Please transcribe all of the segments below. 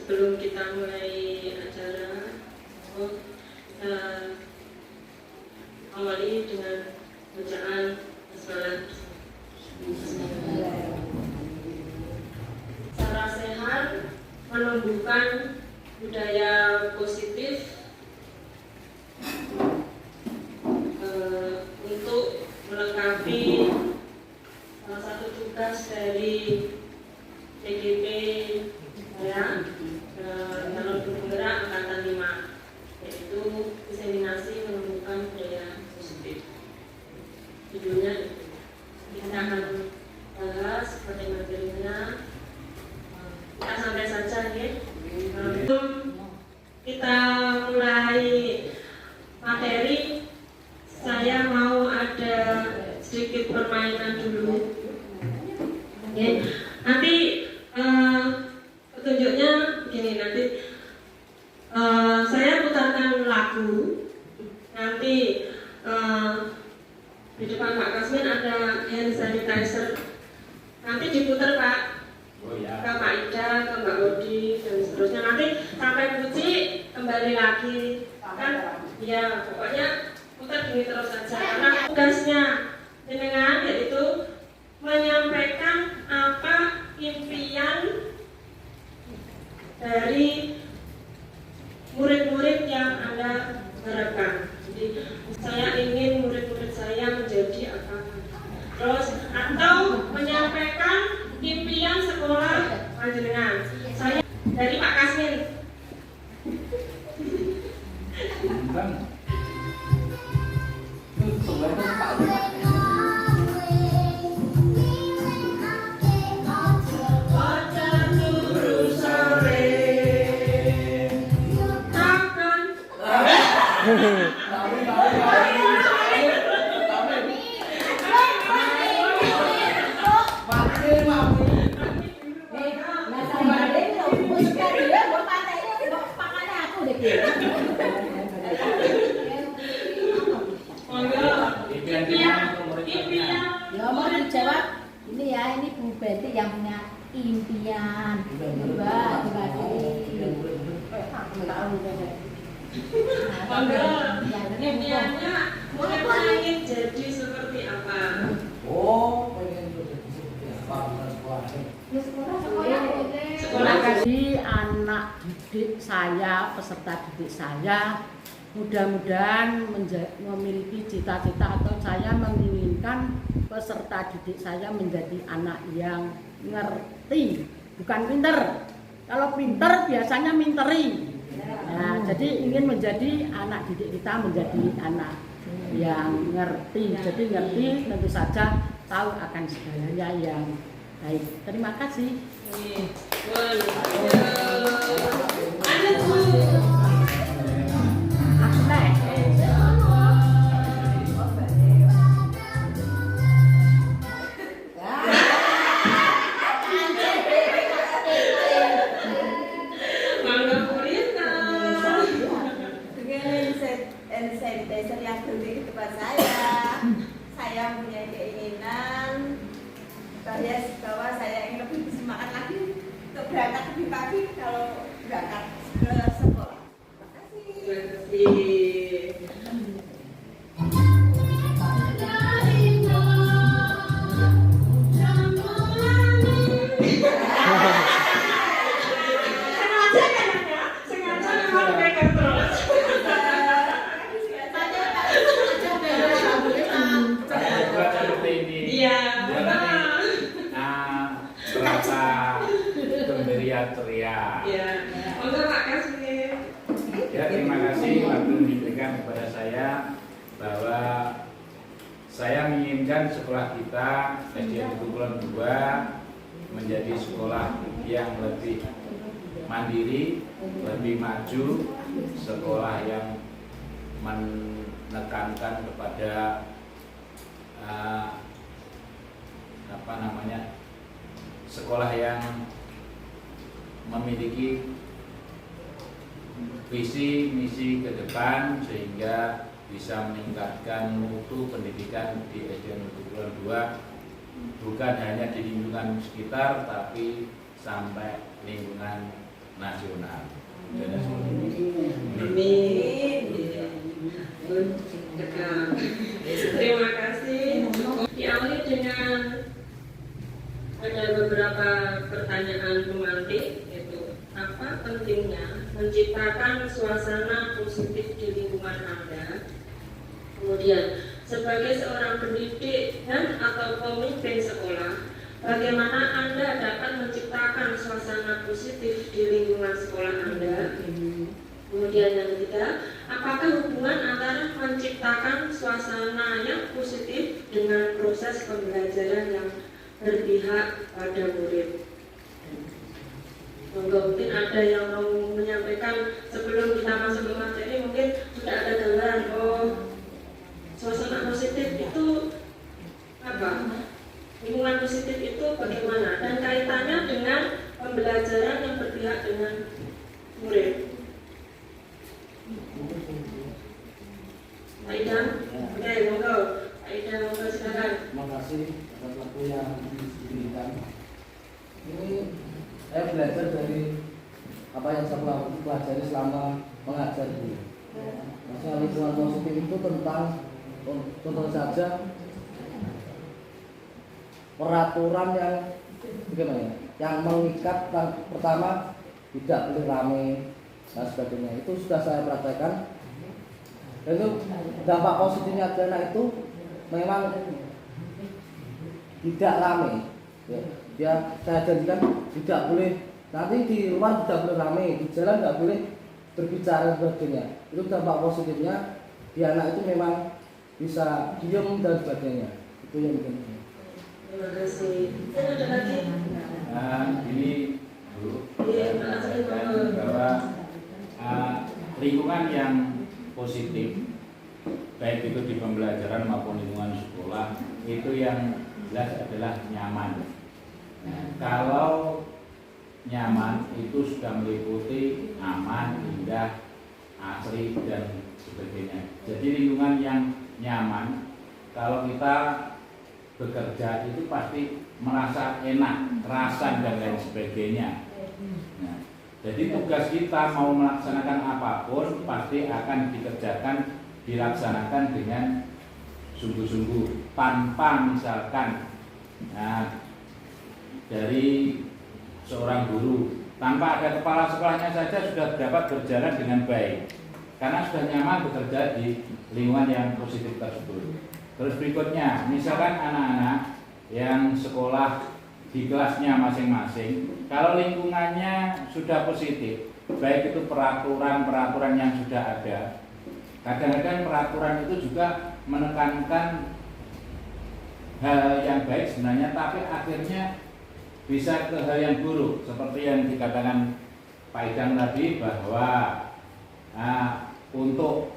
Sebelum kita mulai acara, kita awali dengan bacaan basmalah. Cara sehat menumbuhkan budaya positif untuk melengkapi salah satu tugas dari PGP ya, calon penggerak angkatan 5, yaitu diseminasi menumbuhkan budaya positif. Judulnya kita akan bahas seperti materinya. Kita santai saja ya. Sebelum kita mulai materi, saya mau ada sedikit permainan dulu. Ya. Nanti petunjuknya begini, nanti saya putarkan lagu. Nanti di depan Pak Kasmin ada hand sanitizer. Nanti diputar Pak. Oh, ya. Ke Pak Ida, ke Mbak Odi dan seterusnya. Nanti sampai puji kembali lagi. Kan? Ya, pokoknya putar gini terus saja. Karena tugasnya jenengan yaitu menyampaikan apa impian dari murid-murid yang Anda harapkan. Jadi saya ingin murid-murid saya menjadi apa? Terus atau menyampaikan impian sekolah panjenengan. Saya dari Pak Kasmin. Ya mau dijawab ini ya, ini Bu Betty yang punya impian. Coba Impiannya murid ingin jadi seperti apa? Oh, pengen seperti apa? Terima kasih anak didik saya, peserta didik saya. Mudah-mudahan memiliki cita-cita atau saya menginginkan peserta didik saya menjadi anak yang ngerti, bukan pinter. Kalau pinter biasanya minteri. Nah, jadi ingin menjadi anak didik kita menjadi anak yang ngerti. Jadi ngerti tentu saja tahu akan segalanya yang baik. Terima kasih. Sanitizer yang beli di tempat saya punya keinginan bahwa saya ingin lebih semangat lagi untuk berangkat lebih pagi kalau berangkat ke sekolah. Terima kasih. Teriak. Ya, monggo Pak Kasmin. Ya, terima kasih waktu diberikan kepada saya bahwa saya menginginkan sekolah kita SDN Tukulon 2 menjadi sekolah yang lebih mandiri, lebih maju, sekolah yang menekankan kepada sekolah yang memiliki visi misi ke depan sehingga bisa meningkatkan mutu pendidikan di SDN Tukulon 2 bukan hanya di lingkungan sekitar tapi sampai lingkungan nasional. Dan seperti itu. Amin. Terima kasih. Diawali dengan ada beberapa pertanyaan pemantik, yaitu apa pentingnya menciptakan suasana positif di lingkungan Anda. Kemudian, sebagai seorang pendidik dan atau pemimpin sekolah, bagaimana Anda dapat menciptakan suasana positif di lingkungan sekolah Anda? Kemudian yang ketiga, apakah hubungan antara menciptakan suasana yang positif dengan proses pembelajaran yang berpihak pada murid? Mungkin ada yang mau menyampaikan sebelum kita masuk ke materi, mungkin sudah ada gambaran, suasana positif itu apa? Lingkungan positif itu bagaimana? Dan kaitannya dengan pembelajaran yang berpihak dengan murid. Aida, oke, monggo. Aida, monggo silakan. Terima kasih atas waktu yang diberikan. Ini saya belajar dari apa yang saya pelajari selama mengajar ini. Masalah lingkungan positif itu tentang contoh saja peraturan yang bagaimana ya? Yang mengikat pertama tidak boleh ramai dan sebagainya. Itu sudah saya praktekkan. Dan itu dampak positifnya anak itu memang tidak ramai. Ya, saya janjikan tidak boleh, nanti di luar tidak boleh ramai, di jalan tidak boleh berbicara dan sebagainya. Itu dampak positifnya di anak itu memang bisa diam dan sebagainya. Itu yang penting. Terima kasih. Ada lagi? Ini Bu, bahwa lingkungan yang positif, baik itu di pembelajaran maupun lingkungan sekolah, itu yang jelas adalah nyaman. Nah, kalau nyaman itu sudah meliputi aman, indah, asri dan sebagainya. Jadi lingkungan yang nyaman, kalau kita bekerja itu pasti merasa enak, rasan dan lain sebagainya. Nah, jadi tugas kita mau melaksanakan apapun pasti akan dilaksanakan dengan sungguh-sungguh, tanpa misalkan dari seorang guru tanpa ada kepala sekolahnya saja sudah dapat berjalan dengan baik karena sudah nyaman bekerja di lingkungan yang positif tersebut. Terus berikutnya, misalkan anak-anak yang sekolah di kelasnya masing-masing, kalau lingkungannya sudah positif, baik itu peraturan-peraturan yang sudah ada, kadang-kadang peraturan itu juga menekankan hal yang baik sebenarnya, tapi akhirnya bisa ke hal yang buruk, seperti yang dikatakan Pak Idang tadi bahwa untuk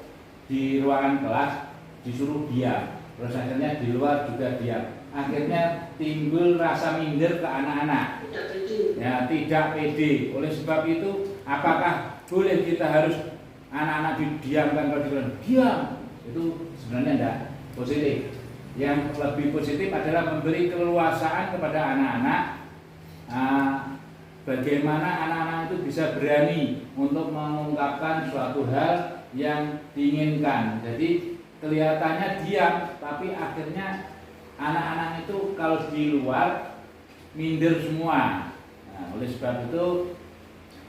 di ruangan kelas disuruh diam, terus akhirnya di luar juga diam. Akhirnya timbul rasa minder ke anak-anak, tidak pede. Oleh sebab itu, apakah boleh kita harus anak-anak didiamkan kalau diam? Itu sebenarnya tidak positif. Yang lebih positif adalah memberi keleluasaan kepada anak-anak, bagaimana anak-anak itu bisa berani untuk mengungkapkan suatu hal yang diinginkan. Jadi kelihatannya diam, tapi akhirnya anak-anak itu kalau di luar minder semua. Nah, oleh sebab itu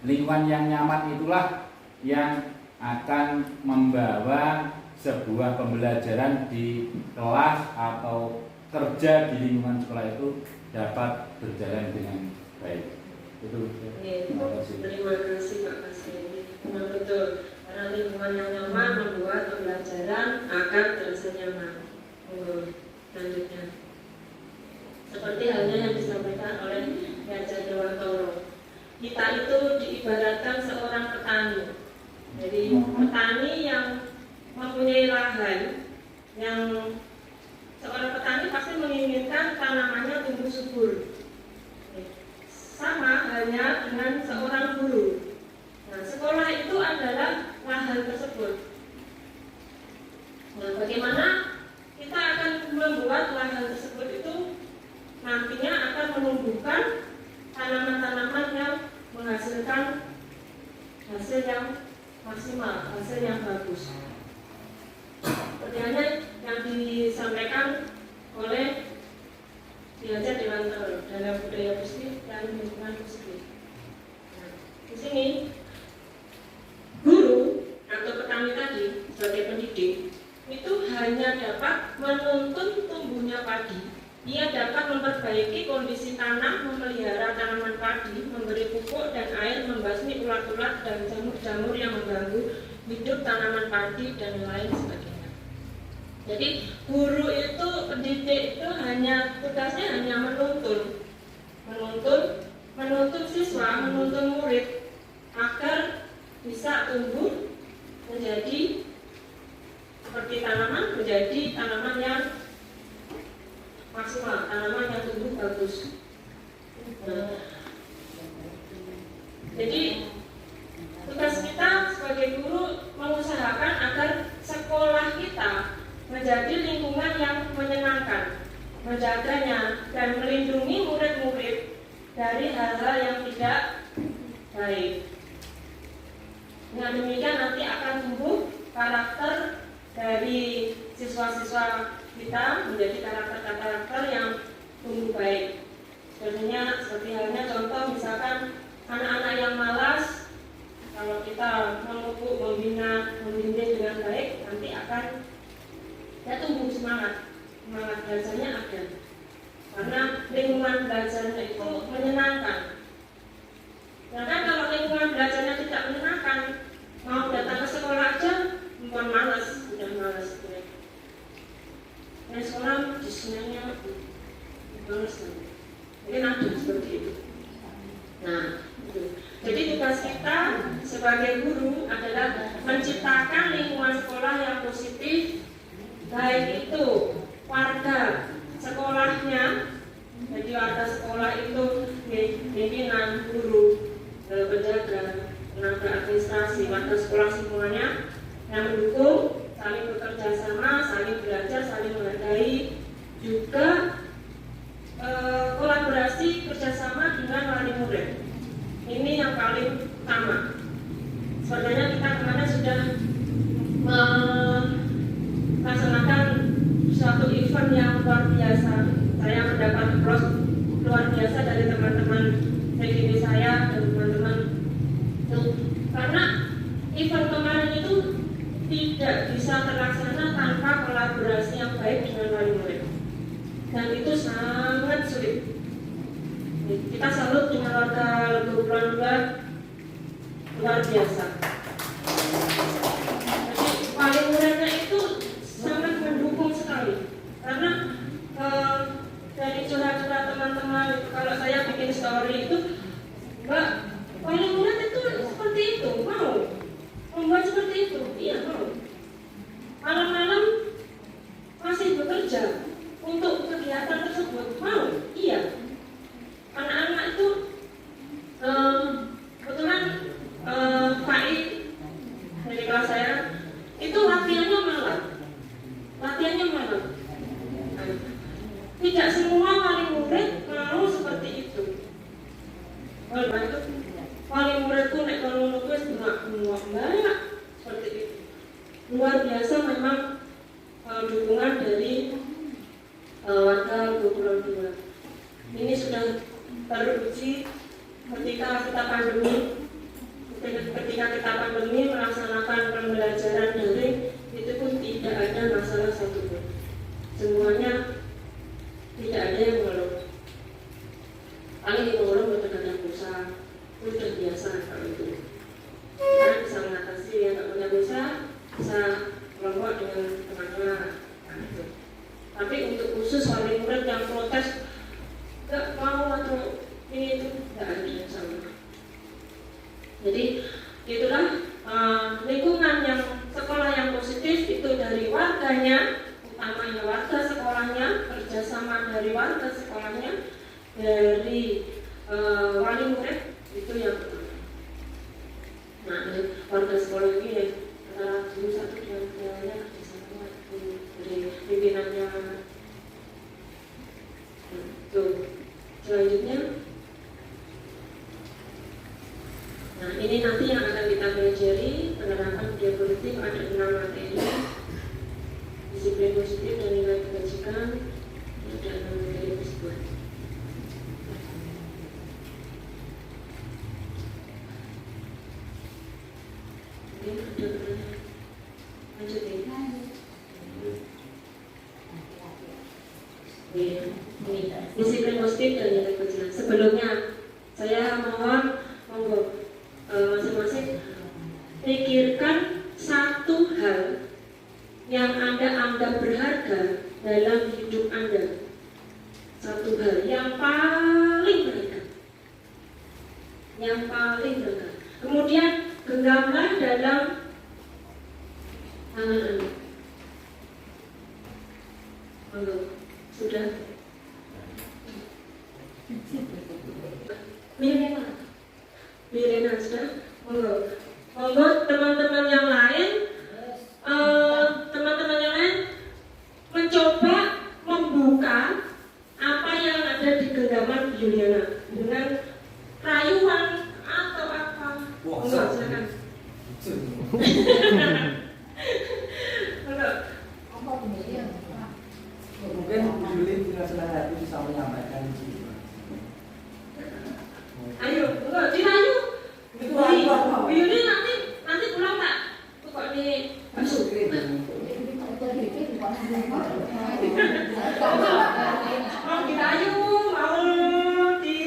lingkungan yang nyaman itulah yang akan membawa sebuah pembelajaran di kelas atau kerja di lingkungan sekolah itu dapat berjalan dengan baik. Itu. Terima kasih Pak Kasih. Memang betul, karena lingkungan yang nyaman membuat pembelajaran akan terasa nyaman. Selanjutnya, seperti halnya yang disampaikan oleh Raja Dewantoro, kita itu diibaratkan seorang petani. Jadi petani yang mempunyai lahan, yang seorang petani pasti menginginkan tanamannya tumbuh subur. Sama halnya dengan seorang guru. Nah, sekolah itu adalah lahan tersebut. Nah, bagaimana kita akan membuat lahan tersebut itu nantinya akan menumbuhkan tanaman-tanaman yang menghasilkan hasil yang maksimal, hasil yang bagus. Seperti halnya yang disampaikan oleh Diajar Dewanto dalam budaya positif dan lingkungan positif. Nah, di sini guru atau petani tadi sebagai pendidik itu hanya dapat menuntun tumbuhnya padi. Ia dapat memperbaiki kondisi tanah, memelihara tanaman padi, memberi pupuk dan air, membasmi ulat-ulat dan jamur-jamur yang mengganggu hidup tanaman padi dan lain sebagainya. Jadi guru itu, pendidik itu hanya tugasnya hanya menuntun siswa, menuntun murid agar bisa tumbuh menjadi seperti tanaman, menjadi tanaman yang maksimal, tanaman yang tumbuh bagus. Nah, jadi tugas kita sebagai guru mengusahakan agar sekolah kita menjadi lingkungan yang menyenangkan, menjaganya dan melindungi murid-murid dari hal-hal yang tidak baik. Dengan demikian nanti akan tumbuh karakter dari siswa-siswa kita menjadi karakter-karakter yang tumbuh baik. Seperti halnya contoh misalkan anak-anak yang malas, kalau kita memupuk, membina, membimbing dengan baik, nanti akan dia tumbuh semangat belajarnya ada. Karena lingkungan belajarnya itu menyenangkan. Nah kan kalau lingkungan belajarnya tidak menyenangkan, mau datang ke sekolah aja, bukan malas, sudah malas. Nah sekolah disininya malas nanti. Mungkin ada seperti itu. Nah, itu. Jadi tugas kita sebagai guru adalah menciptakan lingkungan sekolah yang positif, baik itu warga sekolahnya, jadi warga sekolah itu pimpinan, guru, penjaga, tenaga administrasi, warga sekolah semuanya yang mendukung, saling bekerja sama, saling belajar, saling menghargai, juga kolaborasi kerjasama dengan wali murid. Ini yang paling utama. Sebenarnya kita kemarin sudah melaksanakan suatu event yang luar biasa. Saya mendapat applause luar biasa dari teman-teman PGB saya dan teman-teman itu, karena event kemarin itu tidak bisa terlaksana tanpa kolaborasi yang baik dengan wali murid. Dan itu sangat sulit. Kita salut dengan warga Legobulan luar biasa. Jadi wali muridnya itu sangat mendukung sekali. Karena dari curhat-curhat teman-teman itu, kalau saya bikin story itu, Mbak, wali murid itu seperti itu, mau membuat seperti itu, iya mau. Malam-malam masih bekerja untuk kegiatan tersebut, mau, iya. Anak-anak itu kebetulan Pak dari kelas saya itu latihannya malam. Tidak semua wali murid mau seperti itu. Wali murid itu nek kalau nulis banyak seperti itu. Luar biasa memang dukungan dari warga Legobulan 2. Ini sudah teruji ketika kita pandemi melaksanakan pembelajaran daring, itu pun tidak ada masalah satupun. Semuanya tidak ada yang mengeluh. Paling yang mengeluh buat tenaga pulsa, itu sudah biasa kalau itu. Kita bisa mengatasi yang tak punya pulsa, bisa kelompok dengan teman-teman. Tapi untuk khusus wali murid yang protes nggak mau atau ini itu nggak ada yang sama. Jadi itulah lingkungan yang sekolah yang positif itu dari warganya, utamanya warga sekolahnya, kerjasama dari warga sekolahnya, dari wali murid, itu yang utama. Nah, warga sekolah ini ya, antara guru satu dengan yang lainnya kerjasama dari pimpinannya. Tuh. Selanjutnya, nah ini nanti yang akan kita ada 6 materi. Disiplin positif dan nilai kebajikan, ada 6 materi tersebut. Mungkin ada pertanyaan. Lanjut ya. Ini disiplin positif dan nilai kebajikan. Sebelumnya saya mohon monggo masing-masing pikirkan satu hal yang Anda anggap berharga dalam hidup Anda. Satu hal yang paling berharga. Yang paling berharga. Kemudian genggamlah dalam tangan Anda. Monggo, sudah. Mirena sudah. Monggo teman-teman yang lain, mencoba membuka apa yang ada di genggaman Yuliana dengan rayuan atau apa. Monggo silakan. Monggo. Mungkin Yuli dengan senang hati bisa menyampaikan itu. Ayo, monggo dirayu. Bu Yuli nanti pulang tak? Kok ini masuk? Mau dirayu, mau di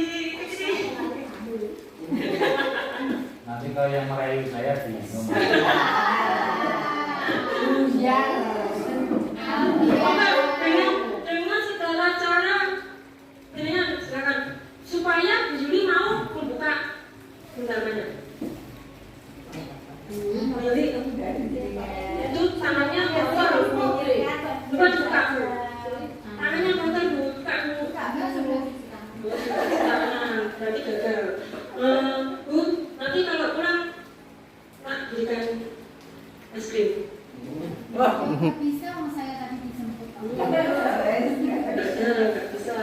Nanti kalau yang merayu saya bingung. Dengan segala cara, dengan silakan supaya Bu Yuli mau membuka genggamannya. Bu Yuli itu tangannya kotor, bukan buka Bu. Tangannya kotor buka Bu. Berarti gagal. Bu, nanti kalau pulang Pak berikan es krim. Nggak bisa, saya tadi dijemput. Nggak bisa.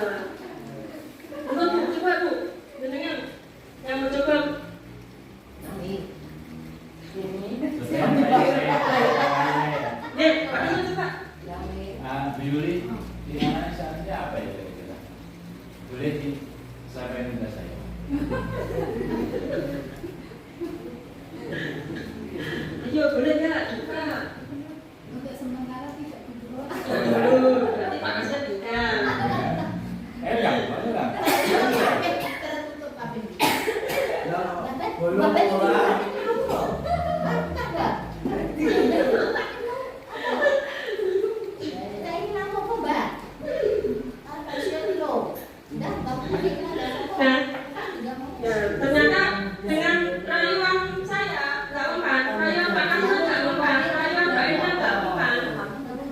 Bu, coba Bu, jenengan yang mencoba. Pak coba. Bu Yuli, gimana saatnya apa ya kira-kira? Boleh disampaikan ke saya? Ayo, boleh nggak? Coba. Untuk sementara tidak dulu. Berarti Pak Asep bukan. Enggak, enggak. Tertutup tapi. Belum mulai. Ternyata dengan rayuan saya nggak mempan, rayuan Pak Asep nggak mempan, rayuan Pak Ida nggak mempan,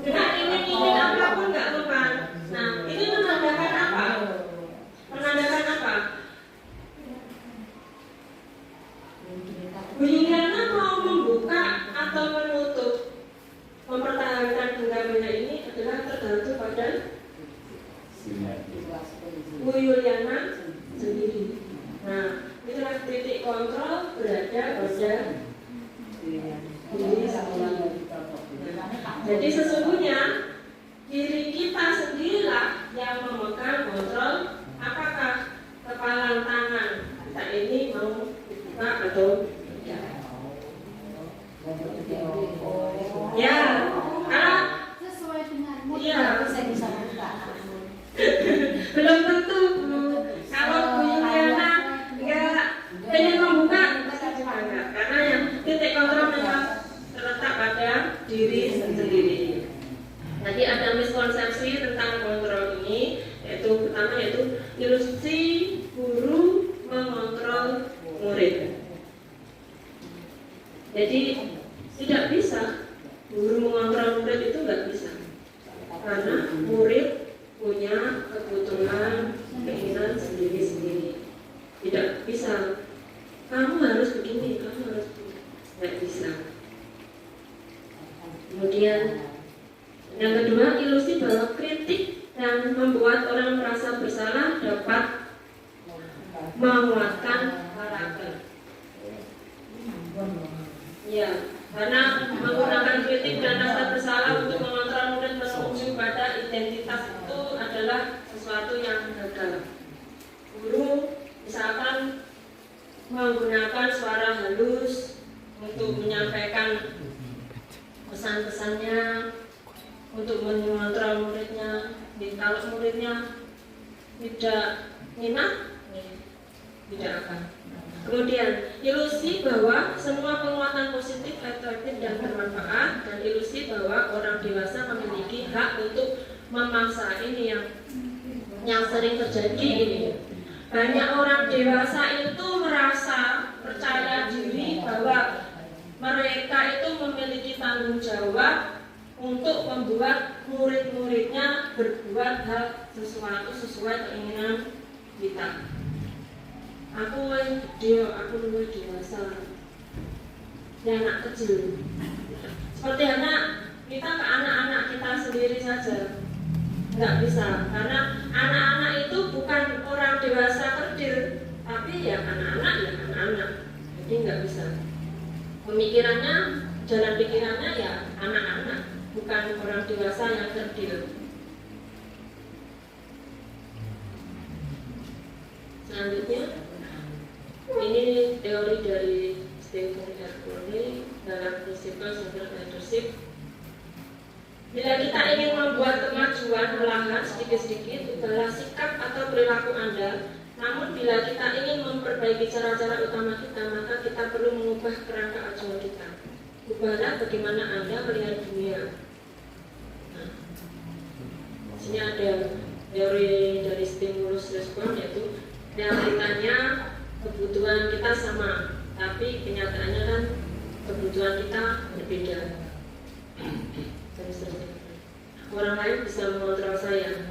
dengan ingin apapun nggak mempan. Nah, ini menandakan apa? Menandakan apa? Bu Yuliana mau membuka atau menutup, mempertahankan genggamannya ini adalah tergantung pada Bu Yuliana sendiri. Nah, itulah titik kontrol berada pada diri sendiri. Jadi sesungguhnya diri kita sendirilah yang memegang kontrol apakah kepalan tangan kita ini mau dibuka atau tidak. Ya, karena Sesuai dengan mood Iya. saya bisa buka. belum tentu Bu. Kalau Bu Yuliana nggak pengen membuka, bisa juga nggak. Karena yang titik kontrol memang terletak pada diri sendiri. Tadi ada miskonsepsi tentang kontrol ini, yaitu pertama yaitu ilusi guru mengontrol murid. Jadi tidak bisa guru mengontrol murid itu nggak bisa, karena murid punya kebutuhan keinginan sendiri-sendiri. Tidak bisa kamu harus begini, kamu harus begini, nggak bisa. Kemudian yang kedua, ilusi bahwa kritik dan membuat orang merasa bersalah dapat menguatkan karakter. Ya, karena menggunakan kritik dan rasa bersalah untuk mengontrol murid menuju pada identitas itu adalah sesuatu yang gagal. Guru misalkan menggunakan suara halus untuk menyampaikan pesan-pesannya, untuk mengontrol muridnya. Kalau muridnya tidak minat, tidak akan. Kemudian ilusi bahwa semua penguatan positif, efektif dan bermanfaat, dan ilusi bahwa orang dewasa memiliki hak untuk memaksa. Ini yang sering terjadi ini. Banyak orang dewasa itu merasa percaya diri bahwa mereka itu memiliki tanggung jawab untuk membuat murid-muridnya berbuat hal sesuatu sesuai keinginan kita. Aku gede, aku lebih dewasa. Ya anak kecil. Seperti anak kita ke anak-anak kita sendiri saja. Nggak bisa, karena anak-anak itu bukan orang dewasa kerdil, tapi ya anak-anak ya anak-anak. Jadi nggak bisa. Pemikirannya, jalan pikirannya ya anak-anak, bukan orang dewasa yang kerdil. Selanjutnya, ini teori dari Stephen R. Covey dalam Principles of Leadership. Bila kita ingin membuat kemajuan perlahan sedikit-sedikit, ubahlah sikap atau perilaku Anda. Namun bila kita ingin memperbaiki cara-cara utama kita, maka kita perlu mengubah kerangka acuan kita. Ubahlah bagaimana Anda melihat dunia. Nah, sini ada teori dari stimulus respon, yaitu realitanya kebutuhan kita sama, tapi kenyataannya kan kebutuhan kita berbeda. Orang lain bisa mengontrol saya,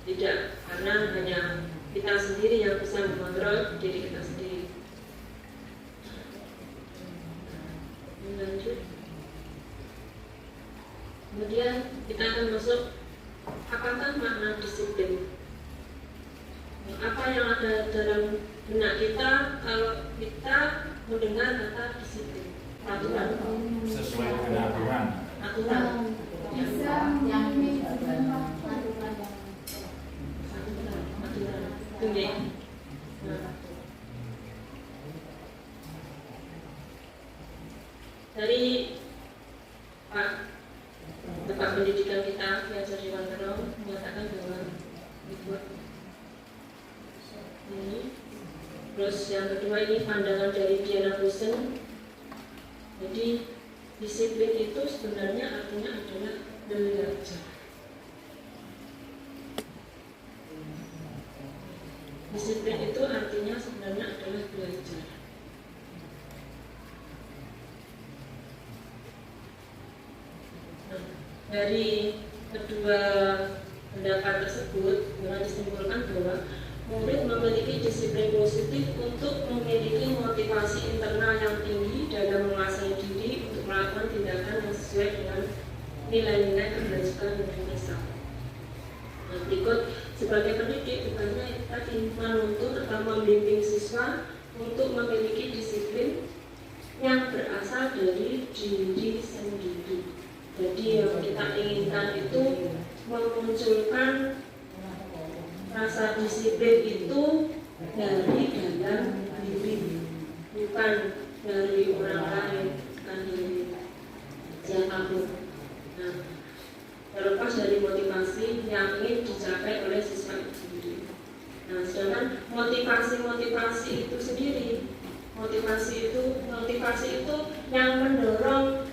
tidak, karena hanya kita sendiri yang bisa mengontrol diri kita sendiri. Lanjut. Kemudian kita akan masuk, apakah makna disiplin? Apa yang ada dalam benak kita kalau kita mendengar kata disiplin? Aturan. Sesuai dengan aturan. Aturan. Bisa menjadi aturan. Dari Pak Bapak Pendidikan kita, Ki Hajar Dewantara, menyatakan bahwa ini. Terus yang kedua ini pandangan dari Diana Rosen. Jadi disiplin itu sebenarnya artinya adalah belajar. Disiplin itu artinya sebenarnya adalah belajar. Nah, dari kedua pendapat tersebut, dengan disimpulkan bahwa murid memiliki disiplin positif untuk memiliki motivasi internal yang tinggi dalam menguasai diri untuk melakukan tindakan yang sesuai dengan nilai-nilai kebajikan Indonesia. Nah, berikut sebagai pendidik tugasnya tadi menuntun atau membimbing siswa untuk memiliki disiplin yang berasal dari diri sendiri. Jadi yang kita inginkan itu memunculkan rasa disiplin itu dari dalam diri, bukan dari orang lain, bukan dari siapapun. Nah, terlepas dari motivasi yang ingin dicapai oleh siswa itu sendiri. Nah, sedangkan motivasi itu sendiri, motivasi itu yang mendorong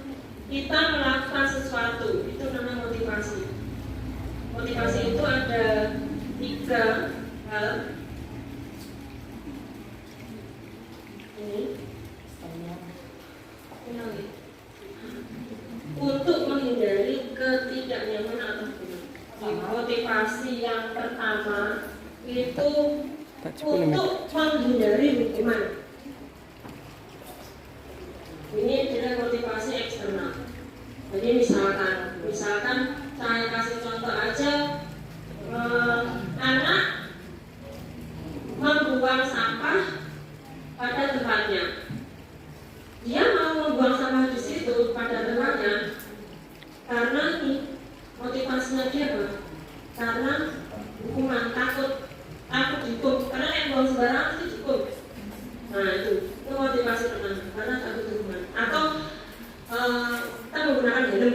kita melakukan sesuatu, itu namanya motivasi. Motivasi itu ada 3 hal. Ini untuk menghindari ketidaknyamanan atau gunung. Motivasi yang pertama itu untuk menghindari hukuman. Ini adalah motivasi eksternal. Jadi misalkan saya kasih contoh aja, anak membuang sampah pada tempatnya. Dia mau membuang sampah di motivasinya dia apa? Karena hukuman, takut dihukum, karena yang buang sembarangan itu dihukum. Nah itu motivasi pertama, karena takut hukuman. Atau kita menggunakan helm,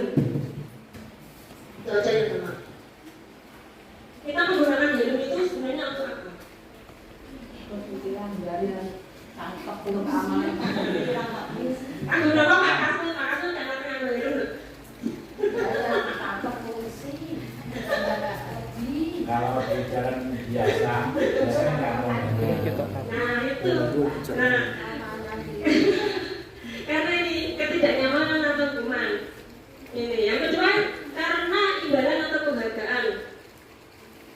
itu aja yang pertama. Kita menggunakan helm itu sebenarnya untuk apa? Pikiran dari tangkap untuk keamanan. Aku udah kok makasih dan makanya helm. Tangkap polisi. Kalau di jalan biasa biasanya nggak mau Nah itu, nah karena ini ketidaknyamanan atau hukuman. Ini yang kedua, karena imbalan atau penghargaan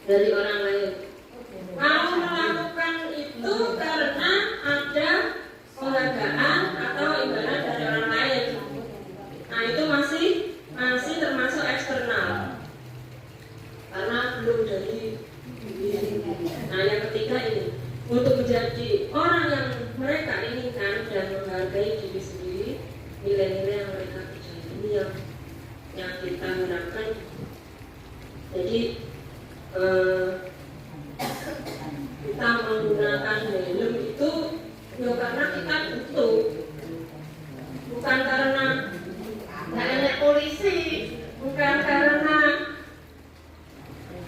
dari orang lain. Kalau melakukan itu karena ada penghargaan atau imbalan dari orang lain, nah itu masih termasuk eksternal, karena belum dari diri. Nah yang ketiga ini, untuk menjadi orang yang mereka inginkan dan menghargai diri sendiri, nilai-nilai yang mereka percaya ini yang kita harapkan. Jadi kita menggunakan helm itu ya karena kita butuh, bukan karena enak polisi, bukan karena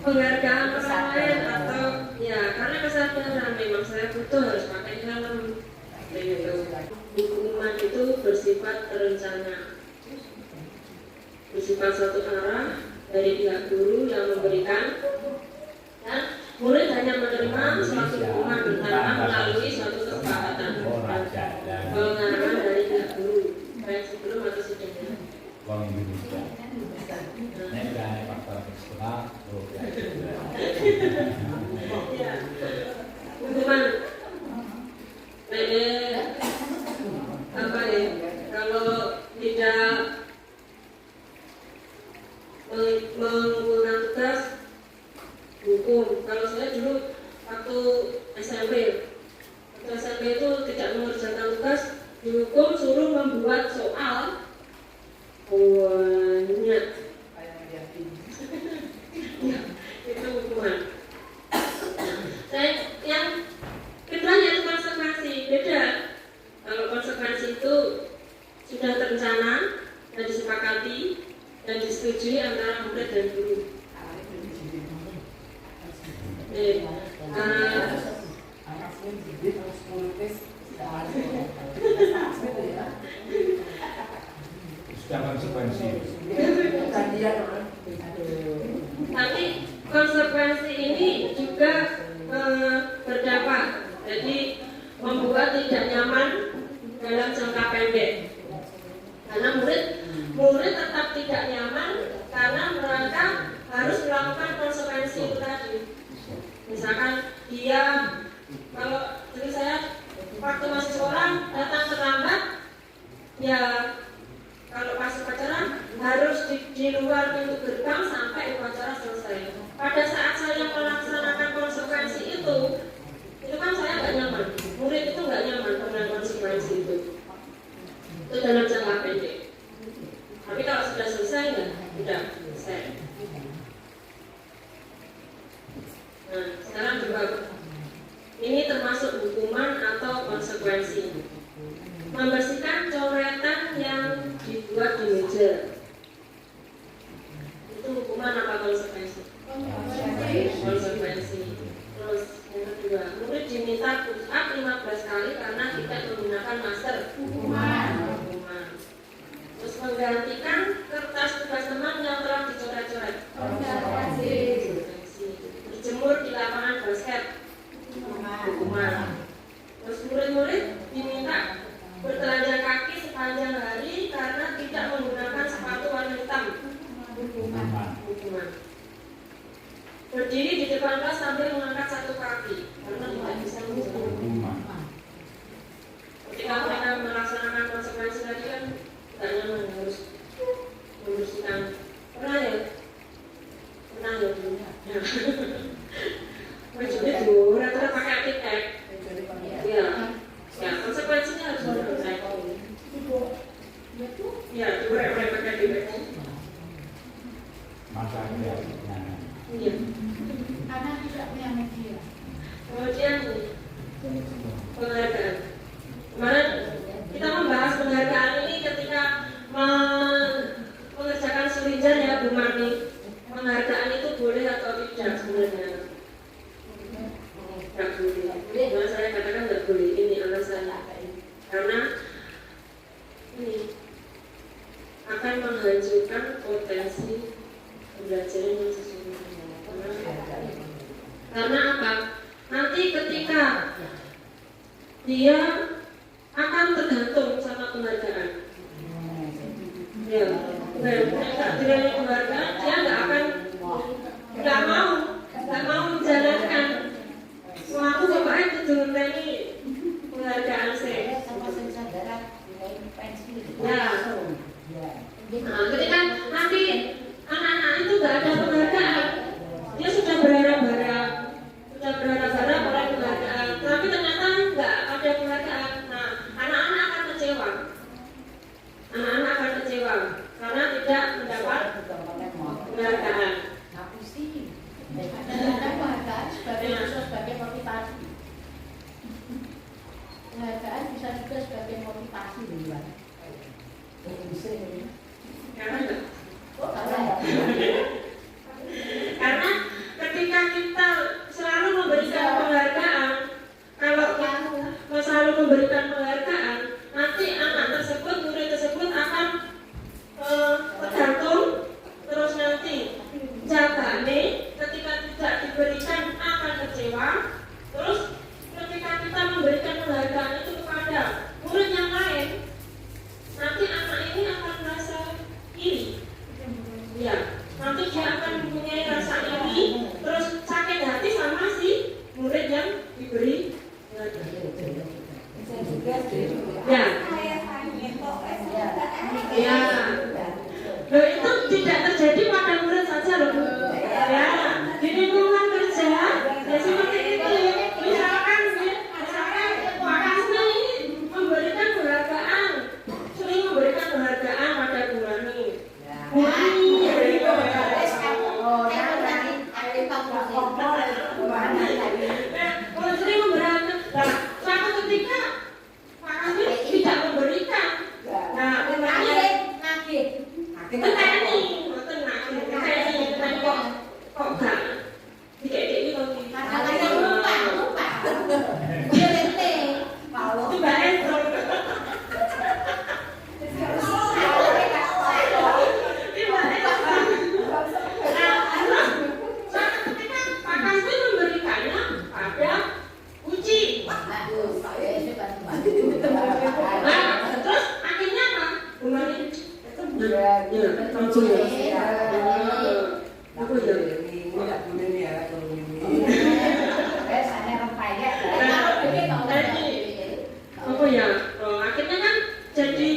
penghargaan orang lain, atau ya karena kesadaran memang saya butuh harus pakai helm. Begitu. Hukuman itu bersifat terencana, bersifat satu arah dari pihak guru yang memberikan, dan murid hanya menerima suatu hukuman tanpa melalui suatu kesepakatan pengarahan dari pihak guru, baik sebelum atau sesudahnya. Uang Indonesia. Nek gak faktor eksternal, Ya, hukuman. Apa ya? Kalau tidak mengumpulkan tugas, hukum. Kalau saya dulu waktu SMP itu tidak mengerjakan tugas, dihukum suruh membuat soal banyak. Ya, itu hukuman. Yang kedua yaitu konsekuensi. Beda. Kalau konsekuensi itu sudah terencana dan disepakati dan disetujui antara murid dan guru. sudah konsekuensi. Tapi konsekuensi ini juga berdampak, jadi membuat tidak nyaman dalam jangka pendek. Karena murid tetap tidak nyaman karena mereka harus melakukan konsekuensi itu tadi. Misalkan dia, kalau dulu saya waktu masih sekolah datang terlambat, ya kalau pas upacara harus di luar pintu gerbang sampai upacara selesai. Pada saat saya melaksanakan konsekuensi itu kan saya nggak nyaman, murid itu nggak nyaman dengan konsekuensi itu dalam jangka pendek. Tapi kalau sudah selesai ya sudah selesai. Nah sekarang juga ini termasuk hukuman atau konsekuensi. Membersihkan coretan yang dibuat di meja, itu hukuman apa konsekuensi? Konsekuensi. Terus yang kedua, murid diminta push up 15 kali karena tidak menggunakan masker, hukuman. Terus menggantikan kertas tugas teman yang telah dicoret-coret, berjemur di lapangan basket, hukuman. Terus murid-murid diminta bertelanjang kaki sepanjang hari karena tidak menggunakan sepatu warna hitam, hukuman. Berdiri di depan kelas sambil mengangkat satu kaki karena tidak bisa mengukur. Ketika mereka melaksanakan penghargaan. Kemarin kita membahas penghargaan ini ketika mengerjakan selinjan ya Bu Mami. Penghargaan itu boleh atau tidak sebenarnya? Tidak boleh. Nah, saya katakan tidak boleh. Ini alasannya. Karena ini akan menghancurkan potensi pembelajaran yang sesungguhnya. Karena apa? Nanti ketika dia akan tergantung sama penghargaan. Ya, dengan penghargaan dia nggak mau menjalankan. Aku bapaknya kudu ngenteni penghargaan saya. Ya. Nah, ketika nanti anak-anak itu nggak ada penghargaan, dia sudah berharap-harap oleh penghargaan, tapi ternyata nggak ada penghargaan. Nah, anak-anak akan kecewa. Anak-anak akan kecewa karena tidak mendapat penghargaan. Sebagai motivasi. Penghargaan bisa juga sebagai motivasi, Mbak. Karena ketika kita selalu memberikan penghargaan, kalau kita selalu memberikan penghargaan, nanti anak tersebut, murid tersebut akan tergantung, terus nanti jabane ketika tidak diberikan akan kecewa. Terus ketika kita memberikan penghargaan itu kepada murid yang lain, nanti anak ini akan merasa iri. Ya, nanti dia akan mempunyai rasa iri, terus sakit hati sama si murid yang diberi penghargaan. Ya. Ya. Loh, itu tidak terjadi pada murid saja loh Bu. Ya, di lingkungan kerja ya seperti itu. Misalkan Pak Kasmi ini memberikan penghargaan, sering memberikan penghargaan pada Bu Rani. Bu Rani beri penghargaan. Sering memberikan. Nah, suatu ketika Pak Kasmi tidak memberikan. Nah, Bu Rani kok gak dikek-dek itu akhirnya kan jadi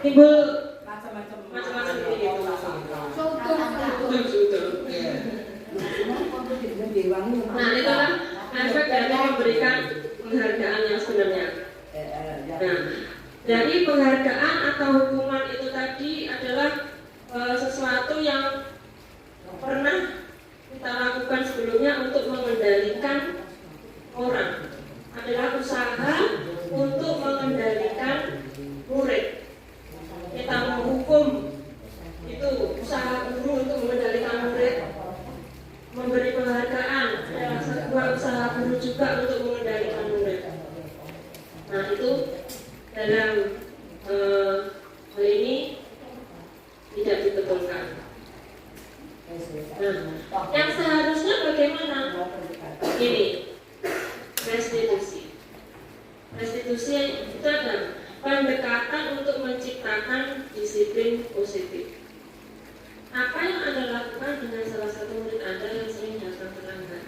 timbul macam-macam gitu. Nah, itu kan efek dari memberikan penghargaan yang sebenarnya. Nah, dari penghargaan atau hukuman itu tadi adalah sesuatu yang pernah kita lakukan sebelumnya untuk mengendalikan orang, adalah usaha untuk mengendalikan murid. Kita menghukum itu usaha guru untuk mengendalikan murid. Memberi penghargaan adalah sebuah usaha guru juga untuk mengendalikan murid. Nah, itu dalam hal ini tidak dibetulkan. Nah, yang seharusnya bagaimana? Ini restitusi. Restitusi itu adalah pendekatan untuk menciptakan disiplin positif. Apa yang Anda lakukan dengan salah satu murid Anda yang sering datang terlambat?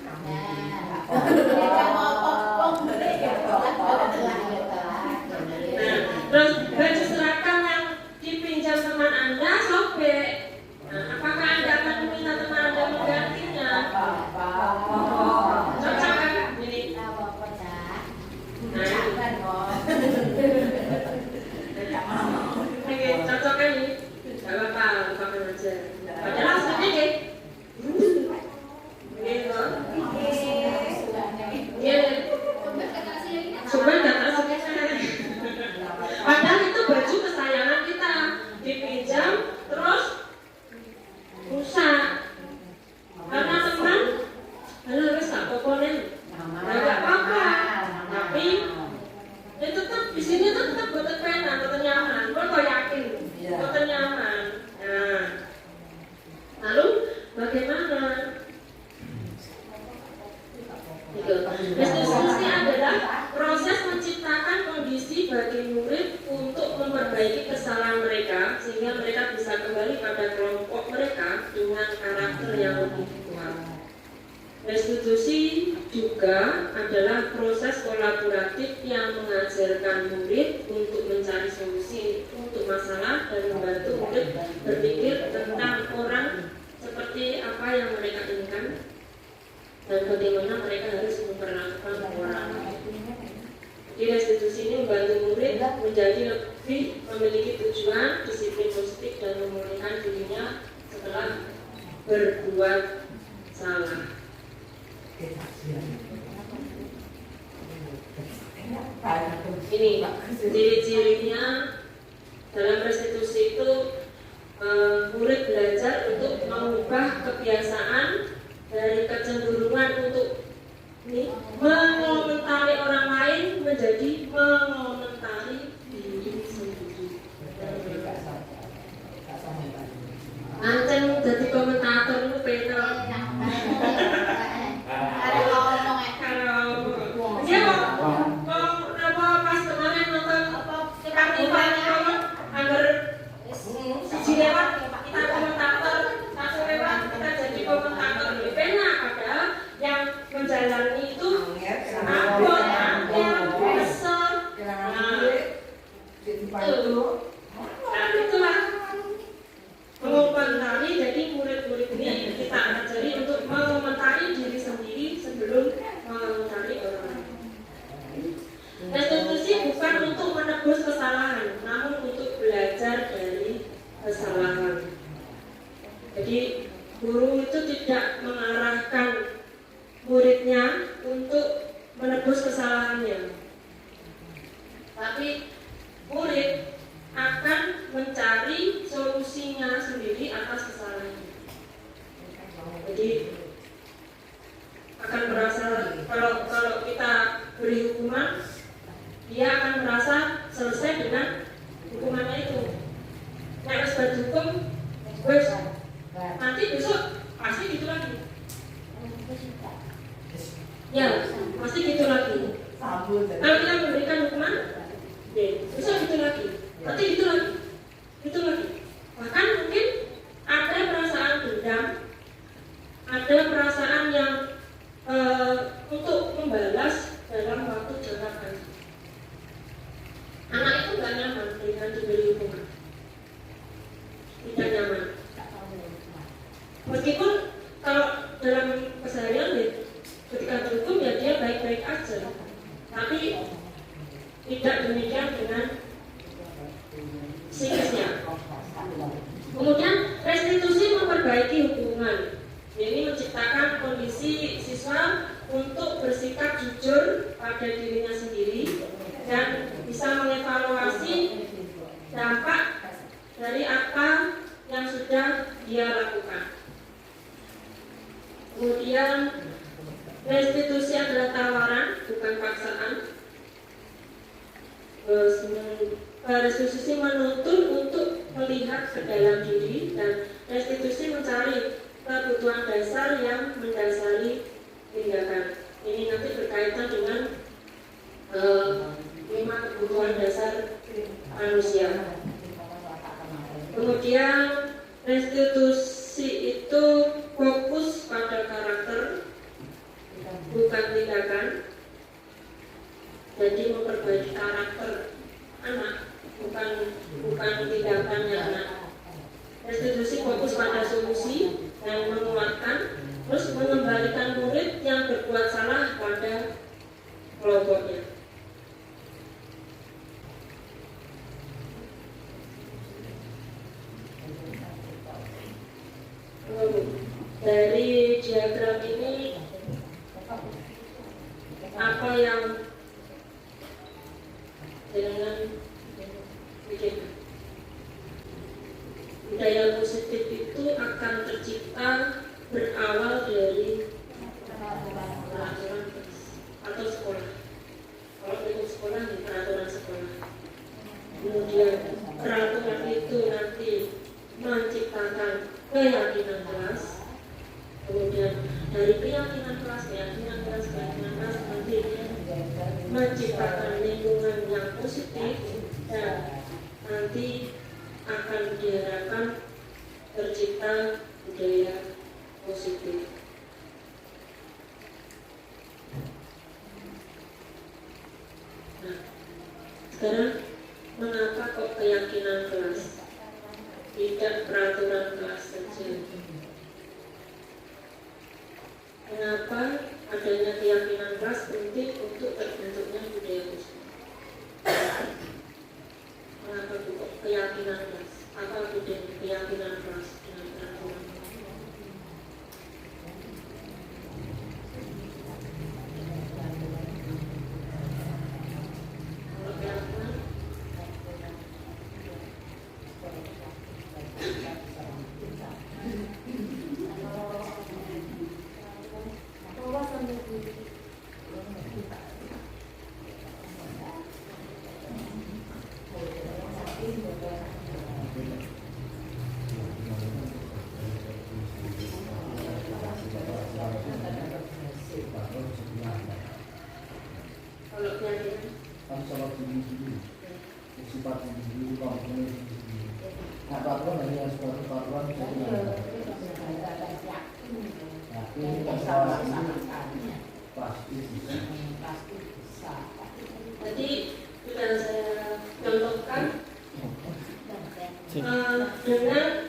Nah, terus baju seragam yang dipinjam teman Anda sobek. Nah, apakah Anda akan meminta teman Anda menggantinya? Cocok kan? Ini. Oke, cocok kan ini? Gak apa-apa, lupakan aja. Padahal sebenarnya gitu. Ya, di sini tuh tetap boten pena, boten nyaman. Kok yakin? Boten nyaman. Nah, lalu bagaimana? Restitusi adalah proses menciptakan kondisi bagi murid untuk memperbaiki kesalahan mereka sehingga mereka bisa kembali pada kelompok mereka dengan karakter yang lebih kuat. Restitusi juga adalah proses kolaboratif yang mengajarkan murid untuk mencari solusi untuk masalah dan membantu murid berpikir tentang orang seperti apa yang mereka inginkan dan bagaimana mereka harus memperlakukan orang. Jadi restitusi ini membantu murid menjadi lebih memiliki tujuan, disiplin positif dan memulihkan dirinya setelah berbuat salah. Ini ciri-cirinya dalam restitusi itu murid belajar untuk mengubah kebiasaan dari kecenderungan untuk mengomentari orang lain menjadi mengomentari diri sendiri. Ancen jadi komentator itu pena. Menjalani itu abot, angel, kesel, itulah mengomentari. Jadi murid-murid ini kita ajari untuk mengomentari diri sendiri sebelum mengomentari orang lain. Restitusi bukan untuk menebus kesalahan, namun untuk belajar dari kesalahan. Jadi guru itu tidak mengarahkan muridnya untuk menebus kesalahannya, tapi murid akan mencari solusinya sendiri atas kesalahannya. Jadi akan merasa kalau kita beri hukuman, dia akan merasa selesai dengan hukumannya itu. Nah, sebagai hukum, nanti besok pasti gitu lagi. Ya, pasti gitu lagi. Kalau kita memberikan hukuman, besok gitu lagi, nanti gitu lagi. Bahkan mungkin ada perasaan dendam, ada perasaan yang untuk membalas dalam waktu jangka panjang. Anak itu nggak nyaman dengan diberi hukuman, tidak nyaman. Meskipun kalau dalam keseharian ketika terhukum ya dia baik-baik aja, tapi tidak demikian dengan psikisnya. Kemudian restitusi memperbaiki hubungan, ini menciptakan kondisi siswa untuk bersikap jujur pada dirinya sendiri dan bisa mengevaluasi dampak dari apa yang sudah dia lakukan. Kemudian restitusi adalah tawaran, bukan paksaan. Restitusi menuntun untuk melihat ke dalam diri, dan restitusi mencari kebutuhan dasar yang mendasari tindakan. Ini nanti berkaitan dengan 5 kebutuhan dasar manusia. Kemudian restitusi itu fokus pada karakter, bukan tindakan. Jadi memperbaiki karakter anak, bukan tindakannya anak. Restitusi fokus pada solusi dan menguatkan, terus mengembalikan murid yang berbuat salah pada kelompoknya. Dari diagram ini apa yang dengan bikin budaya positif itu akan tercipta berawal dari peraturan atau sekolah. Kalau untuk sekolah di peraturan sekolah. sekolah. Kemudian peraturan itu nanti menciptakan keyakinan kelas. Kemudian dari keyakinan kelas nanti menciptakan lingkungan yang positif dan nanti akan diharapkan tercipta budaya positif. Nah, sekarang mengapa kok keyakinan kelas, tidak peraturan kelas saja? Kenapa adanya keyakinan kelas penting untuk terbentuknya budaya positif? Kenapa kok keyakinan kelas? Apa bedanya keyakinan kelas dengan peraturan? Kalau keyakinan kalau keyakinan kan salah sendiri sifat sendiri komponen sendiri apapun hanya sebuah kepatuhan yakin pasti bisa. Jadi sudah saya contohkan dengan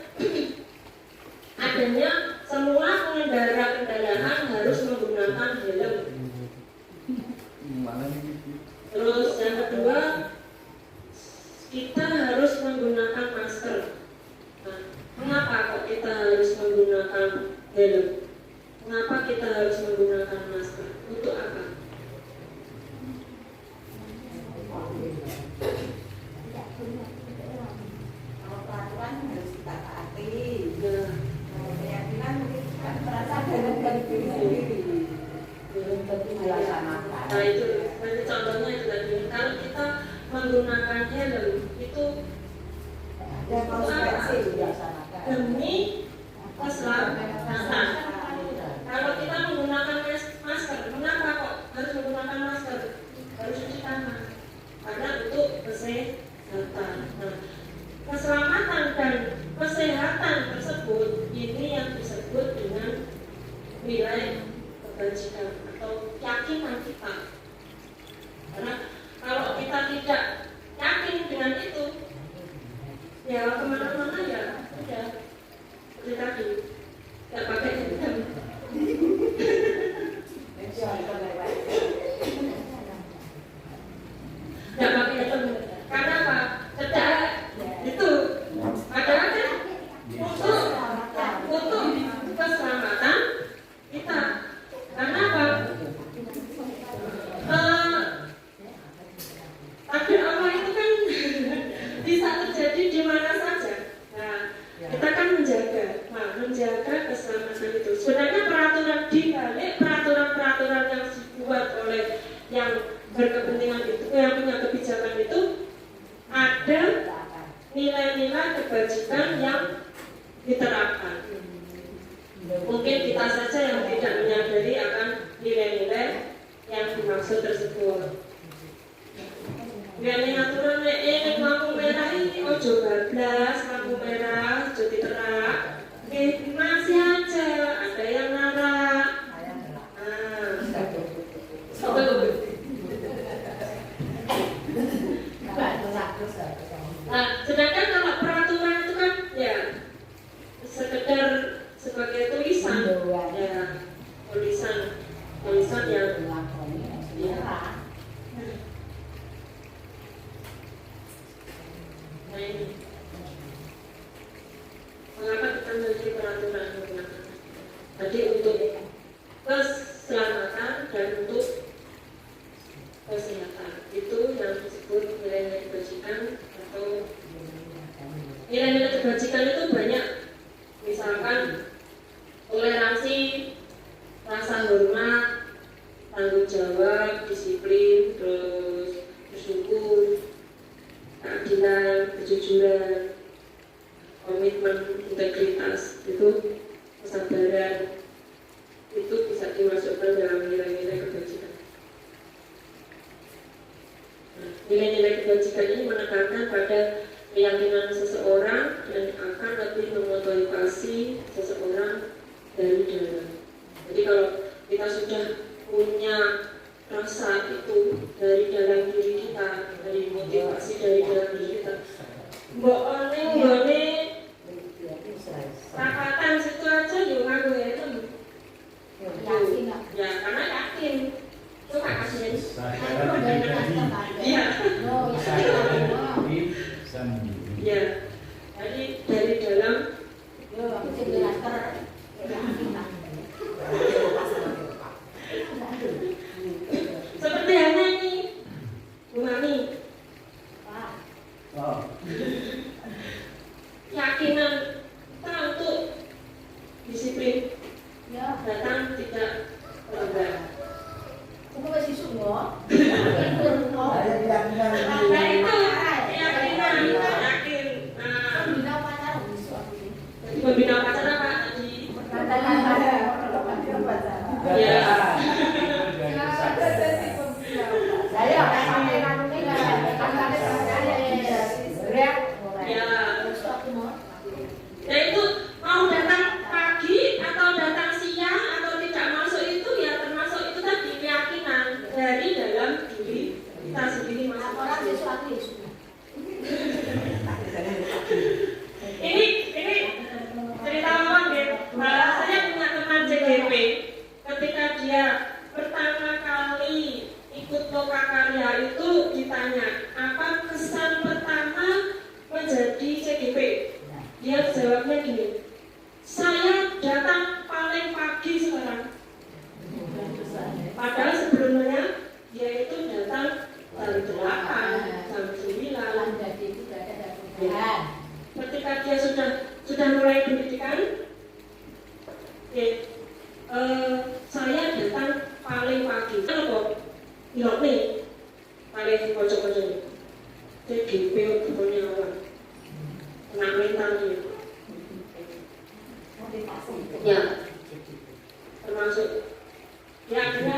adanya semua pengendara kendaraan harus menggunakan helm. Terus yang kedua, kita harus menggunakan masker. Nah, mengapa kok kita harus menggunakan helm? Mengapa kita harus menggunakan masker? Untuk apa? Kalau peraturan harus kita taati. Nah, Kalau keyakinan mungkin kan merasa dari diri sendiri. belum tentu dilaksanakan. Nah itu nanti contohnya itu tadi. Kalau kita menggunakan helm itu Dan konsekuensi dilaksanakan. demi keselamatan. Kalau kita menggunakan masker, mengapa kok harus menggunakan masker? Harus cuci tangan. Karena untuk kesehatan. Nah, keselamatan dan kesehatan tersebut ini yang disebut dengan nilai kebajikan atau keyakinan kita. Karena kalau kita tidak yakin dengan itu, ya kemana-mana ya udah seperti tadi, nggak pakai helm. Nggak pakai helm. Karena apa? Secara itu padahal kan untuk keselamatan kita. Karena apa? Takdir Allah itu kan bisa terjadi di mana saja. Nah, kita kan menjaga keselamatan itu. Sebenarnya peraturan di balik peraturan-peraturan yang dibuat oleh yang berkepentingan itu, yang punya kebijakan itu, ada nilai-nilai kebajikan yang diterapkan. Mungkin kita saja yang tidak menyadari akan nilai-nilai yang dimaksud tersebut. Biar aturan ini lampu merah ini ojo bablas, lampu merah ojo diterak. Masih aja ada yang narak. Nah, sedangkan kalau peraturan itu kan ya sekedar sebagai tulisan, ya tulisan yang ya. Nah ini mengapa kita memiliki peraturan menggunakan tadi untuk keselamatan dan untuk kesehatan, itu yang disebut nilai-nilai kebajikan atau nilai-nilai kebajikan itu banyak, misalkan toleransi, rasa hormat, tanggung jawab, disiplin, terus bersyukur, kejujuran, komitmen, integritas, itu kesabaran, itu bisa dimasukkan dalam nilai-nilai kebajikan. Nah, nilai-nilai kebajikan ini menekankan pada keyakinan seseorang dan akan lebih memotivasi seseorang dari dalam. Jadi kalau kita sudah punya rasa itu dari dalam diri kita, dari motivasi dari dalam diri kita, mbok kakatan situ aja yuk ngaku itu. Ya karena yakin. Coba kasih. Iya. Ya. Jadi dari dalam seperti halnya ini Bu Mami, keyakinan kita untuk disiplin datang tidak terlambat. Kamu masih semua? Saya keyakinan Nah itu keyakinan, yakin. Jadi membina pacar apa tadi? Ya. Saya sampai nanti Ya itu mau datang pagi atau datang siang atau tidak masuk itu ya termasuk itu tadi keyakinan dari dalam diri kita sendiri masing-masing. Ini cerita lama ya. Saya punya teman JGP. Ketika dia pertama kali ikut lokakarya itu ditanya apa kesan pertama menjadi CGP. Dia jawabnya gini, saya datang paling pagi sekarang. Padahal sebelumnya dia itu datang jam 8, jam 9. Ketika dia sudah mulai pendidikan, saya datang paling pagi. Kenapa? Ilok nih, paling pojok-pojok nih. CGP pokoknya awal. Kena mentalnya. Ya, termasuk ya akhirnya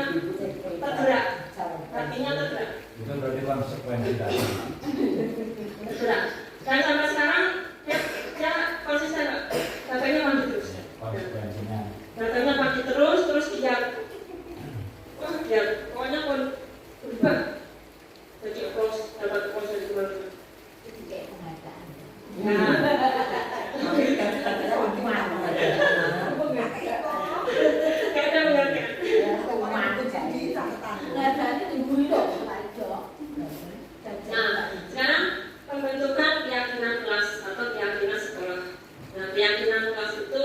tergerak, hatinya tergerak. Itu berarti konsekuensi tadi. Tergerak. Dan sampai sekarang dia konsisten, katanya mandi terus. Konsekuensinya. Katanya pagi terus dia, dia pokoknya pun berubah. Jadi dapat applause dari teman-teman. Nah, kata mengerti. Nah, sekarang pembentukan keyakinan kelas atau keyakinan sekolah. Nah, keyakinan kelas itu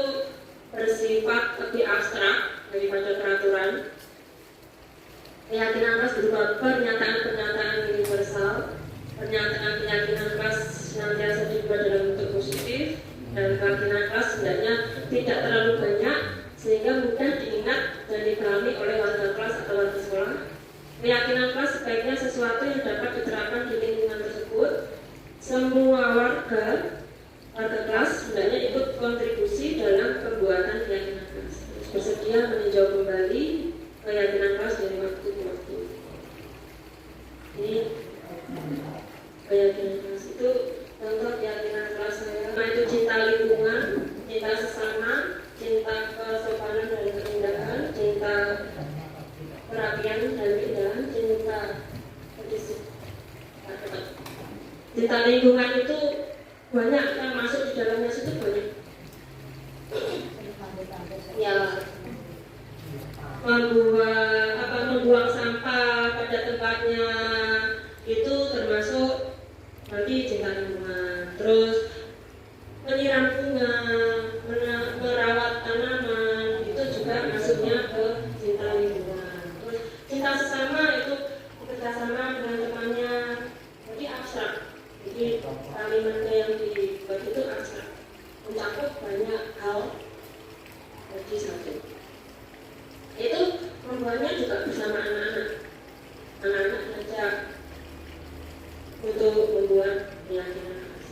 bersifat lebih abstrak daripada peraturan. Keyakinan kelas berupa pernyataan-pernyataan universal. Pernyataan keyakinan kelas senantiasa dibuat dalam bentuk positif dan keyakinan kelas sebenarnya tidak terlalu banyak sehingga mudah diingat dan dipahami oleh warga kelas atau warga sekolah. Keyakinan kelas sebaiknya sesuatu yang dapat diterapkan di lingkungan tersebut. Semua warga kelas sebenarnya ikut kontribusi dalam pembuatan keyakinan kelas. Bersedia meninjau kembali keyakinan kelas dari waktu ke waktu. Ini keyakinan kelas itu contoh keyakinan kelas saya. Nah itu cinta lingkungan, cinta sesama, cinta kesopanan dan keindahan, cinta kerapian dan keindahan, cinta kedisiplinan. Cinta lingkungan itu banyak yang masuk di dalamnya situ banyak. Ya, membuang sampah pada tempatnya itu termasuk nanti cinta lingkungan. Terus menyiram bunga, merawat tanaman itu juga masuknya ke cinta lingkungan. Terus cinta sesama itu bekerja sama dengan temannya, jadi abstrak. Jadi kalimatnya yang dibuat itu abstrak, mencakup banyak hal jadi satu. Itu membuatnya juga bersama anak-anak belajar untuk membuat keyakinan kelas.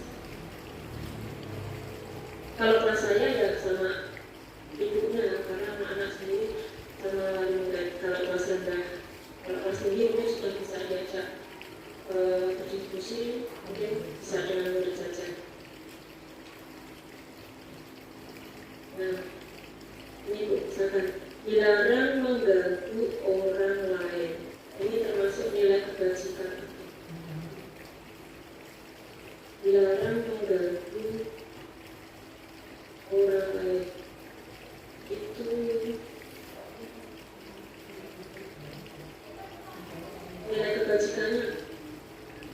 Kalau kelas saya ya sama ibunya, karena anak-anak sendiri sama lingkungan. Kalau kelas rendah, kalau kelas tinggi mungkin sudah bisa diajak berdiskusi, mungkin bisa dengan murid saja. Nah, ini Bu, misalkan dilarang mengganggu orang lain. Ini termasuk nilai kebajikan. Dilarang mengganggu orang lain. Itu nilai kebajikannya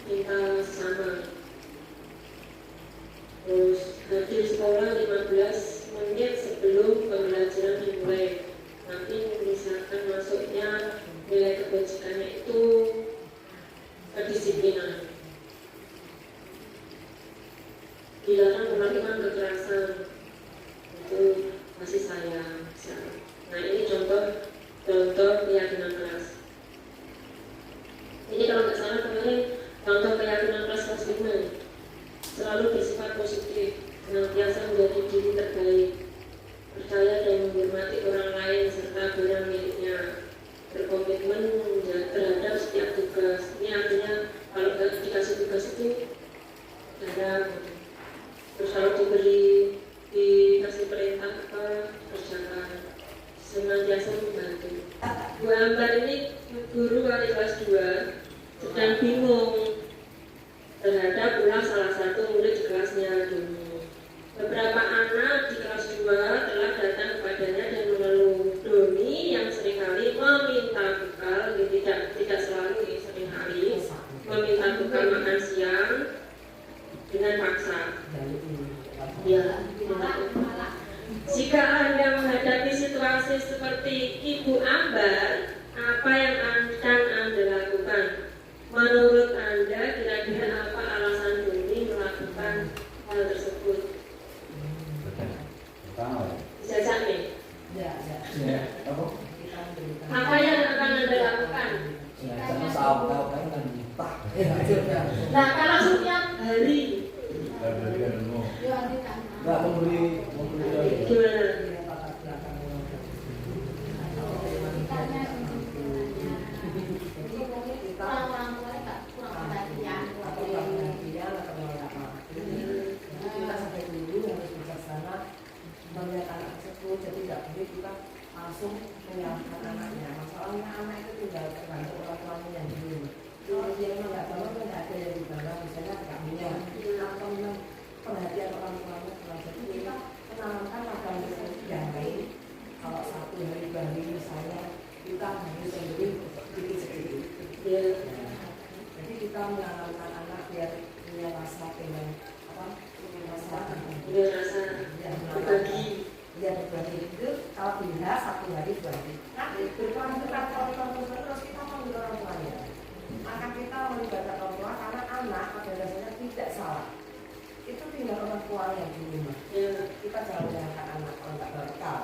minta sama. Terus hadir sekolah 15 menit sebelum pembelajaran dimulai. Nanti misalkan masuknya nilai kebajikannya itu kedisiplinan. Dilarang melakukan kekerasan, itu kasih sayang. Nah ini contoh keyakinan kelas. Ini kalau nggak salah kemarin contoh keyakinan kelas 5 selalu bersifat positif, senantiasa menjadi diri terbaik, percaya dan menghormati orang lain serta barang miliknya, berkomitmen terhadap setiap tugas. Ini artinya kalau dikasih tugas itu ada. Terus kalau dikasih perintah apa, kerjakan, senantiasa membantu. Bu Ambar ini guru wali kelas 2 sedang bingung terhadap ulah salah satu murid di kelasnya dulu. Beberapa anak di kelas 2 telah datang kepadanya dan mengeluh. Doni yang seringkali meminta bekal, tidak selalu, seringkali meminta bekal makan siang dengan paksa. Ya, jika Anda menghadapi situasi seperti Ibu Ambar, apa yang akan Anda lakukan? Menurut Anda, kira-kira apa alasan Doni melakukan hal tersebut? Bisa nih. Apa yang akan Anda lakukan? Nah, kalau setiap hari Nggak memberi gimana? Orang tua tak kurang perhatian. Kita sampai dulu harus bijaksana melihat anak tersebut, jadi tidak boleh kita langsung menyalahkan anaknya. Masalahnya anak itu tinggal tergantung orang tuanya yang dulu. Kalau dia memang nggak tahu, kan nggak ada yang dibawa, misalnya kambingnya atau memang perhatian orang tuanya kurang. Jadi kita menanamkan akan yang lain. Kalau satu hari baru misalnya kita harus memberi sedikit-sedikit. Jadi kita menanamkan anak biar punya rasa dengan berbagi. Ya berbagi itu kalau bisa satu hari berbagi. Nah berkurang itu kan kalau terus kita panggil orang tuanya. Maka kita melibatkan orang tua karena anak pada dasarnya tidak salah. Itu tinggal orang tua yang di rumah. Kita jangan menyalahkan anak kalau nggak berkal.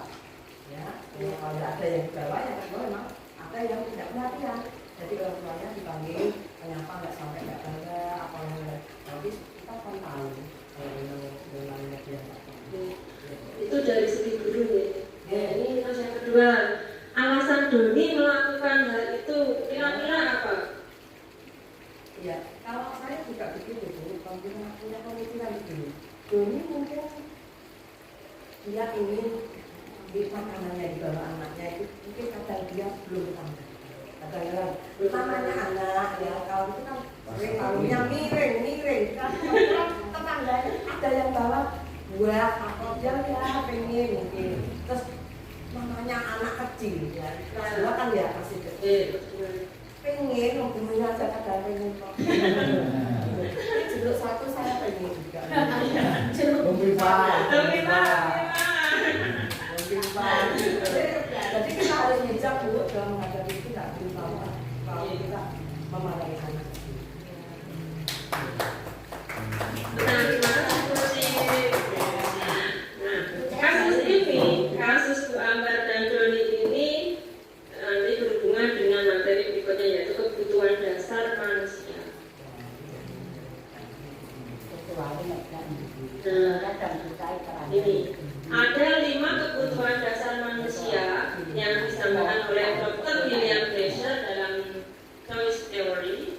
Ya, kalau ada yang dibawa, yang kedua memang ada yang tidak perhatian. Jadi orang tuanya dipanggil, kenapa nggak sampai nggak bangga, apa yang nanti kita akan tahu dengan media. Itu dari segi guru ya. Ini terus yang kedua, alasan Doni melakukan hal itu kira-kira apa? Ya, kalau saya juga begini Bu, punya pemikiran begini. Doni mungkin dia ingin di makanannya di bawah anaknya itu mungkin kadang dia belum tambah. Kadang-kadang namanya anak ya, kalau itu kan tahunya miring kan tetangganya ada yang bawa buah atau dia ya pengen mungkin terus namanya anak kecil ya kelas 2 kan ya masih kecil pengen ngomongnya aja kadang pengen kok ini jeruk satu saya pengen juga jadi kita harus bijak Bu dalam menghadapi itu tidak berubah kalau kita memarahi anak. Kasus Bu Ambar dan Doni ini nanti berhubungan dengan materi berikutnya, yaitu kebutuhan dasar manusia. Ini ada 5 kebutuhan dasar manusia yang disampaikan oleh Dr. William Glasser dalam Choice Theory.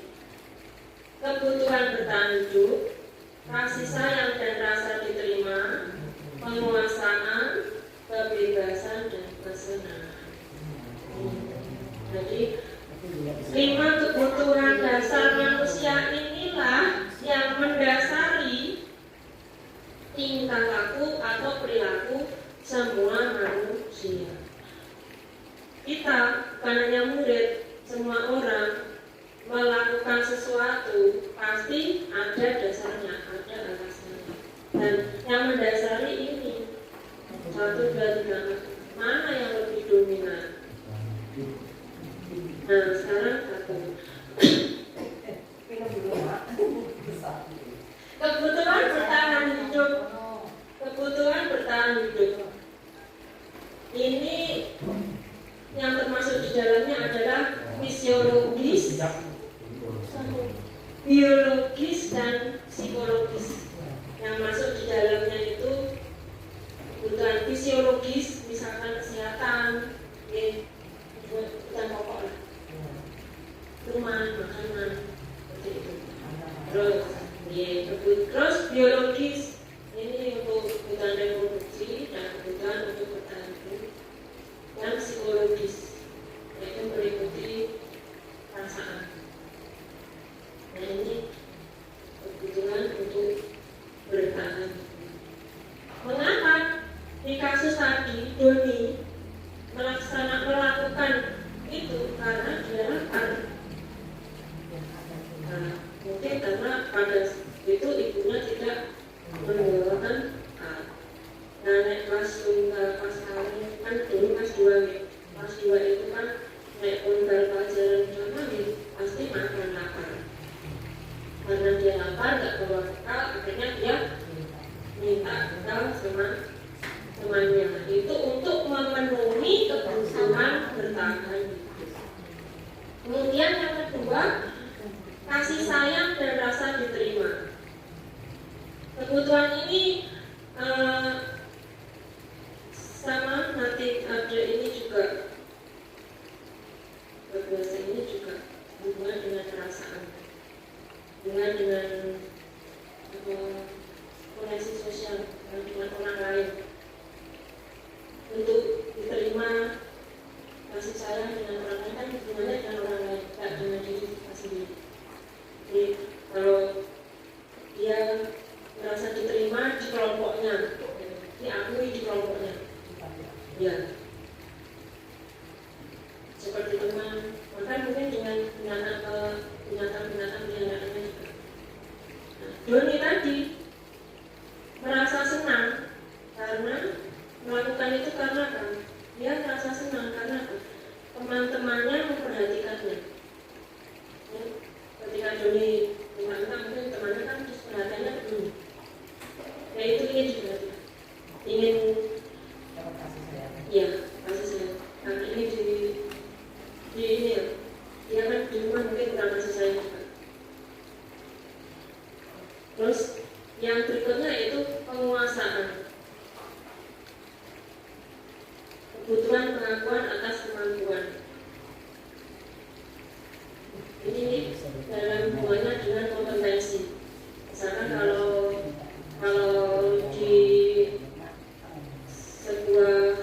Kebutuhan bertahan hidup, kasih sayang dan rasa diterima, penguasaan, kebebasan dan kesenangan. Jadi 5 kebutuhan dasar manusia inilah yang mendasari tingkah laku atau perilaku semua manusia. Kita bukan hanya murid, semua orang melakukan sesuatu pasti ada dasarnya, ada alasannya. Dan yang mendasari ini 1, 2, 3, mana yang lebih dominan? Nah sekarang aku kebutuhan bertahan hidup. Kebutuhan bertahan hidup ini yang termasuk di dalamnya adalah fisiologis, biologis dan psikologis. Yang masuk di dalamnya itu kebutuhan fisiologis, misalkan kesehatan, kebutuhan pokok lah, rumah, makanan, seperti itu. Terus biologis ini untuk kebutuhan reproduksi dan kebutuhan untuk bertahan hidup. Dan psikologis yaitu meliputi perasaan. Nah ini kebutuhan untuk bertahan. Mengapa di kasus tadi Doni melakukan itu? Karena dia lapar. Nah, mungkin karena pada itu ibunya tidak mengeluarkan naik kelas 5, kelas 6 kan dulu kelas 2 nih. Kelas 2 itu kan naik undang pelajaran pertama nih pasti makan lapar. Karena dia lapar gak bawa bekal, akhirnya dia minta bekal sama temannya. Itu untuk memenuhi kebutuhan bertahan. Kemudian yang kedua, kasih sayang dan rasa diterima. Kebutuhan ini sama nanti ada ini juga bahasa ini juga hubungan dengan perasaan, dengan koneksi sosial dengan orang lain untuk diterima. Kasih sayang dengan orang lain kan hubungannya dengan orang lain, tidak dengan diri kita sendiri. Jadi kalau dia merasa diterima di kelompoknya, diakui di kelompoknya, ya seperti teman, maka mungkin dengan binatang-binatang yang lainnya juga. Nah, Doni tadi merasa senang karena melakukan itu karena apa? Dia merasa senang karena apa? Teman-temannya memperhatikannya. Ya, ketika Doni dimakan, mungkin temannya kan perhatiannya dulu. Ya itu ingin juga, ingin ya kasih sayang. Nah ini di ini ya, dia kan di rumah mungkin kurang kasih sayang juga. Terus yang berikutnya itu penguasaan. Kebutuhan pengakuan atas kemampuan. Ini dalam hubungannya dengan kompetensi. Misalkan kalau di sebuah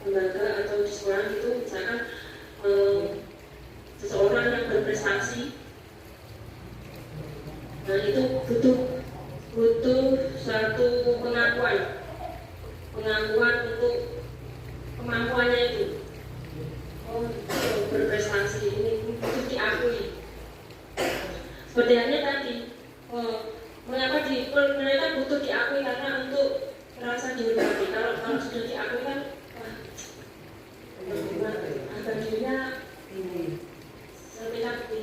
lembaga atau di sekolah itu misalkan seseorang yang berprestasi, nah itu butuh satu pengakuan untuk kemampuannya itu. Oh, berprestasi ini butuh diakui. Seperti halnya tadi, mengapa mereka butuh diakui karena untuk merasa dihormati. Kalau sudah diakui kan, harga dirinya lebih hati.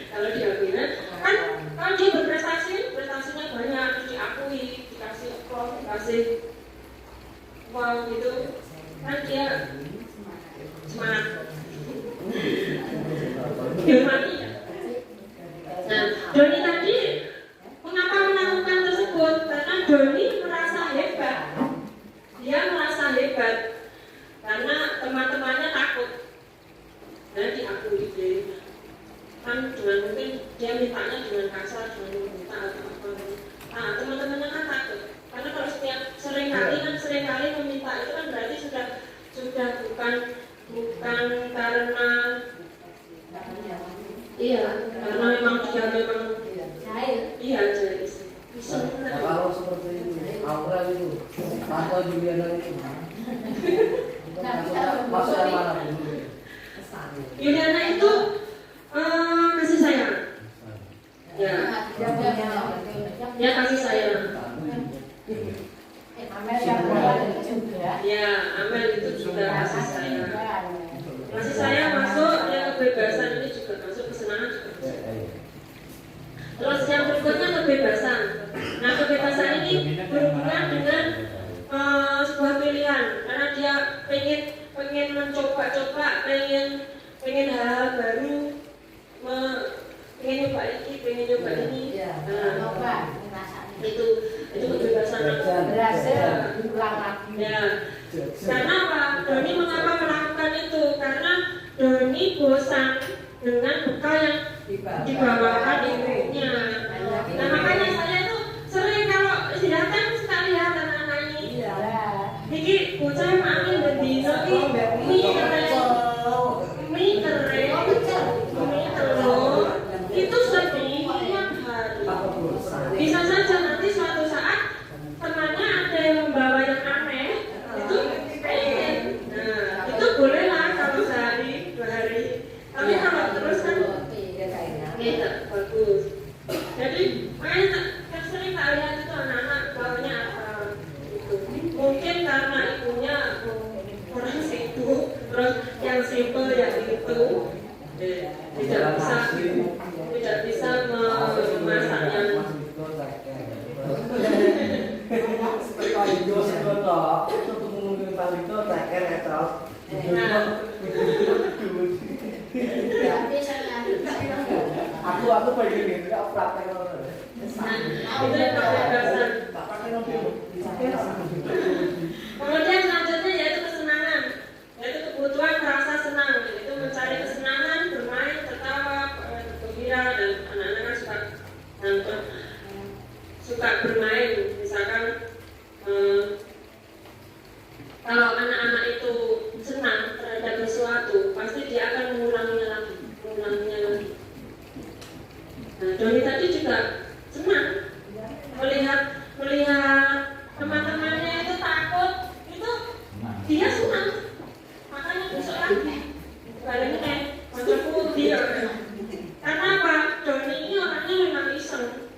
Kalau diakui kan kalau dia berprestasi, prestasinya banyak, diakui, dikasih applause, dikasih wow gitu, kan dia semangat. Dihormati ya. Nah, Doni tadi dengan mungkin dia mintanya dengan kasar, dengan minta atau apa. Nah, teman-temannya kan takut. Karena kalau sering kali meminta itu kan berarti sudah bukan karena karena memang dia memang jahil. Bisa. Nah, kalau seperti Aurel itu, Tante Juliana itu, masuk yang mana dulu? Juliana itu kasih sayang. Ya, dia kasih sayang. Amel yang buat juga. Ya, Amel itu juga kasih sayang. Kasih sayang masuk, ya kebebasan ini juga masuk, kesenangan juga masuk. Terus yang berikutnya kebebasan. Nah, kebebasan ini berhubungan dengan sebuah pilihan, karena dia pengen mencoba-coba, pengen hal baru, pengen nyoba ini. Coba Itu kebebasan aku. berhasil ulang lagi. Ya. Karena apa? Doni mengapa melakukan itu? Karena Doni bosan dengan bekal yang dibawakan ibunya. Nah, makanya saya tuh sering kalau datang suka lihat anak-anak ini. Iki bocah main dan dino mie telur itu setiap hari. Bisa saja nanti suatu saat temannya ada yang membawa yang aneh, itu pengen. Nah, itu bolehlah kalau sehari 2 hari. Tapi kalau terus kan tidak bagus. Jadi makanya sering tak lihat itu anak-anak bawanya apa itu. Mungkin karena ibunya orang sibuk, terus yang simpel yang itu tidak bisa memasak yang Aku pengen ini, aku praktek itu yang kebebasan. Kemudian selanjutnya yaitu kesenangan, yaitu kebutuhan rasa senang, yaitu mencari kesenangan, bermain, tertawa, bergembira, dan anak-anak kan suka bermain. Misalkan kalau anak-anak itu senang terhadap sesuatu, pasti dia akan mengulanginya lagi. Nah, Doni tadi juga senang melihat teman-temannya itu takut, itu dia senang, makanya besok lagi baliknya macamku dia. Karena apa? Doni ini orangnya memang iseng.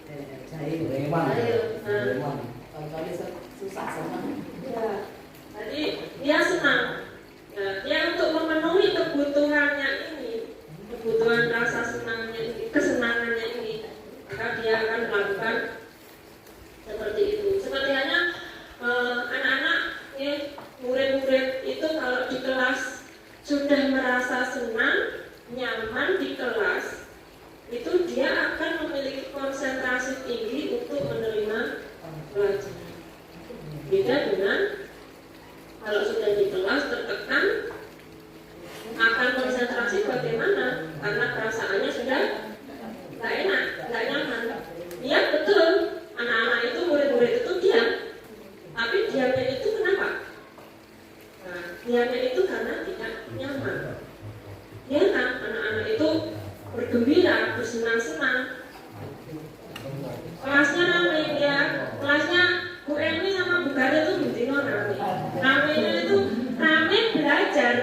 Jadi dia senang. Dia untuk memenuhi kebutuhannya ini, kebutuhan rasa senangnya ini, kesenangannya ini, maka dia akan melakukan seperti itu. Seperti hanya anak-anak, murid-murid itu kalau di kelas sudah merasa senang, nyaman di kelas, itu dia akan memiliki konsentrasi tinggi untuk menerima pelajaran. Beda dengan kalau sudah di kelas tertekan, akan konsentrasi bagaimana? Karena perasaannya sudah tidak enak, tidak nyaman. Iya betul, anak-anak itu, murid-murid itu diam. Tapi diamnya itu kenapa? Nah, diamnya itu karena tidak nyaman. Ya kan, anak-anak itu bergembira, bersenang-senang. Kelasnya ramai ya, kelasnya Bu Emi sama Bu Gada itu bentino ramai. Ramainya itu ramai belajar,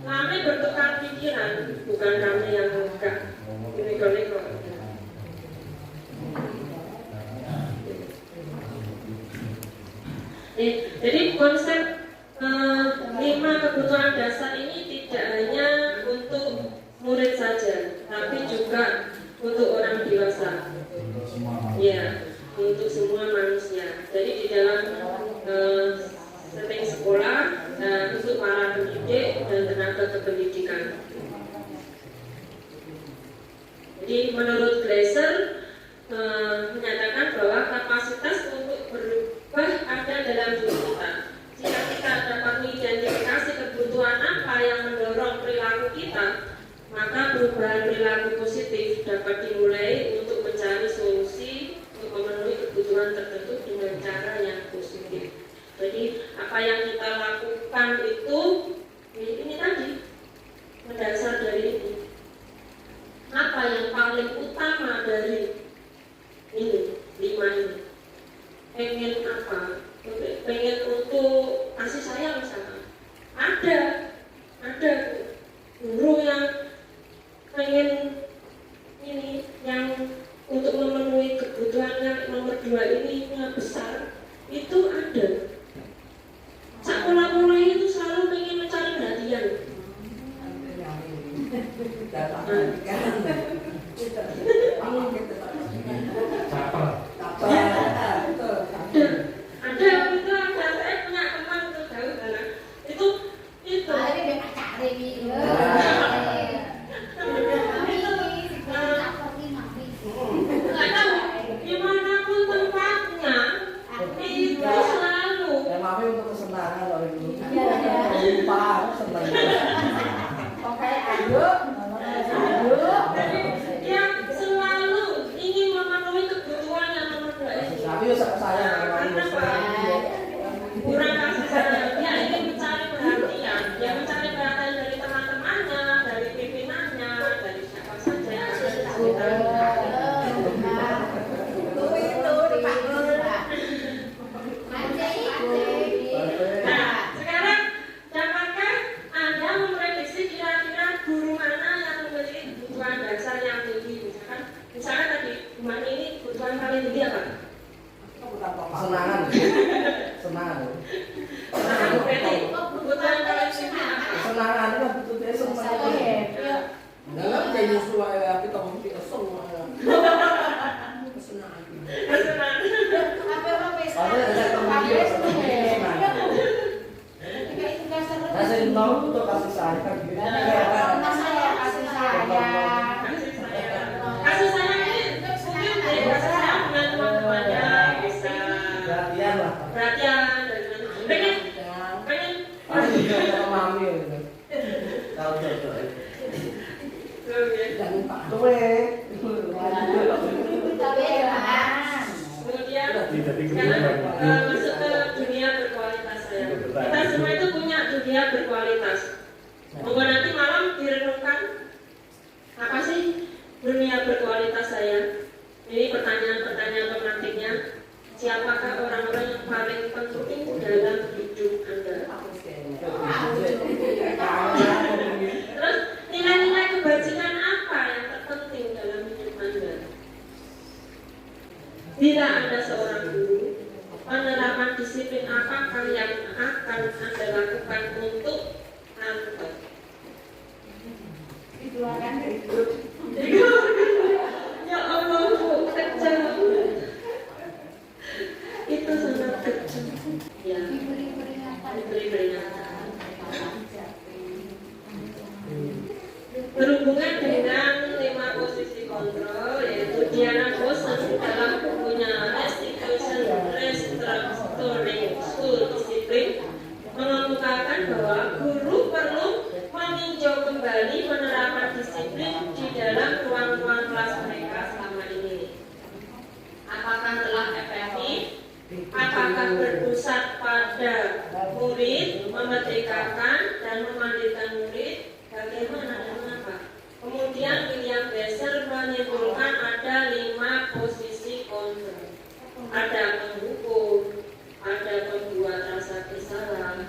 ramai bertukar pikiran, bukan ramai yang enggak neko-neko. Jadi konsep 5 kebutuhan dasar ini tidak hanya untuk murid saja, tapi juga untuk orang dewasa. Ya, untuk semua manusia. Jadi di dalam setting sekolah untuk para pendidik dan tenaga kependidikan. Jadi menurut Glaser menyatakan bahwa kapasitas untuk berubah ada dalam diri kita. Jika kita dapat mengidentifikasi kebutuhan apa yang mendorong perilaku kita, maka perubahan perilaku positif dapat dimulai untuk mencari solusi untuk memenuhi kebutuhan tertentu dengan cara yang positif. Jadi apa yang kita lakukan itu ini tadi mendasar dari ini. Apa yang paling utama dari ini 5 ini? Pengen apa? Pengen untuk kasih sayang misalkan. Ada guru yang pengen ini yang untuk memenuhi kebutuhan yang nomor 2 ini yang besar itu ada. Sekolah-sekolah itu selalu pengen mencari perhatian. Ada itu ada saya punya teman itu jauh sana itu Ada dia cari gitu. nggak tahu dimanapun tempatnya itu selalu Mami untuk kesenangan loh itu. Iya, iya. Lupa, senang. Oke, ayo. dia selalu ingin memenuhi kebutuhan yang nomor 2 ini. Tapi ya saya Karena apa? Kurang kasih sayang, dia ingin mencari perhatian, dia mencari perhatian dari teman-temannya, dari pimpinannya, dari siapa saja yang ada di sekitarnya. Nah, sekarang dapatkah Anda memprediksi kira-kira guru mana yang memiliki kebutuhan dasar yang tinggi? Misalkan tadi, gimana ini kebutuhan paling tinggi apa? Kesenangan. Senang. Nah, berarti kebutuhan paling tinggi apa? Kesenangan itu betul-betul senang. Dalam jadi sesuai apa kita mau kita semua. Kesenangan. Kesenangan. Padahal ada teman dia senang. Kasih tahu untuk kasih sayang kan gitu. Kasih sayang ini mungkin dari kasih sayang dengan teman-temannya bisa Perhatian lah. perhatian dan pengen Pasti juga sama mami gitu. Tahu tahu. belum ya. Jangan Pak. Tuwe. Kemudian sekarang masuk ke dunia berkualitas saya. Kita semua itu punya dunia berkualitas. Monggo nanti malam direnungkan apa sih dunia berkualitas saya. Ini pertanyaan-pertanyaan pemantiknya. Siapakah orang-orang yang paling penting dalam hidup Anda? Terus nilai-nilai kebajikan apa yang terpenting dalam hidup Anda? Bila Anda seorang guru, penerapan disiplin apakah yang akan Anda lakukan untuk Anda? Dikeluarkan dari Ya Allah, Bu, kejam. Itu sangat kejam. Ya, diberi peringatan. diberi peringatan. Berhubungan dengan 5 posisi kontrol, yaitu Diana Bosen dalam bukunya Restitution Restructuring School Discipline mengemukakan bahwa guru perlu meninjau kembali penerapan disiplin di dalam ruang-ruang kelas mereka selama ini. Apakah telah efektif? Apakah berpusat pada murid, memerdekakan dan memandikan murid? Bagaimana dan mengapa? Kemudian William Besser menyimpulkan ada 5 posisi kontrol. Ada penghukum, ada pembuat rasa bersalah,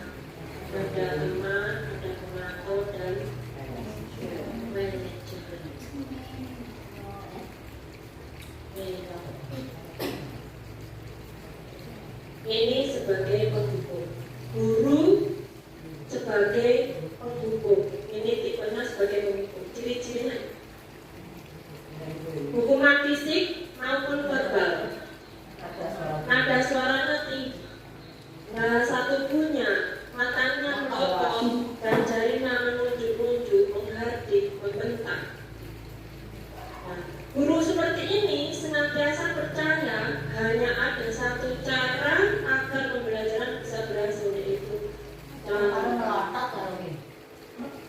ada teman, ada pengatur dan manajer. Ini sebagai penghukum, guru sebagai penghukum. Ini tipenya sebagai penghukum. Ciri-cirinya hukuman fisik maupun verbal. Nada suaranya tinggi, bahasa tubuhnya, matanya melotot dan jarinya menunjuk-nunjuk, menghardik, membentak. Nah, guru seperti ini senantiasa percaya hanya ada satu cara agar pembelajaran bisa berhasil, yaitu Melotot kalau ini.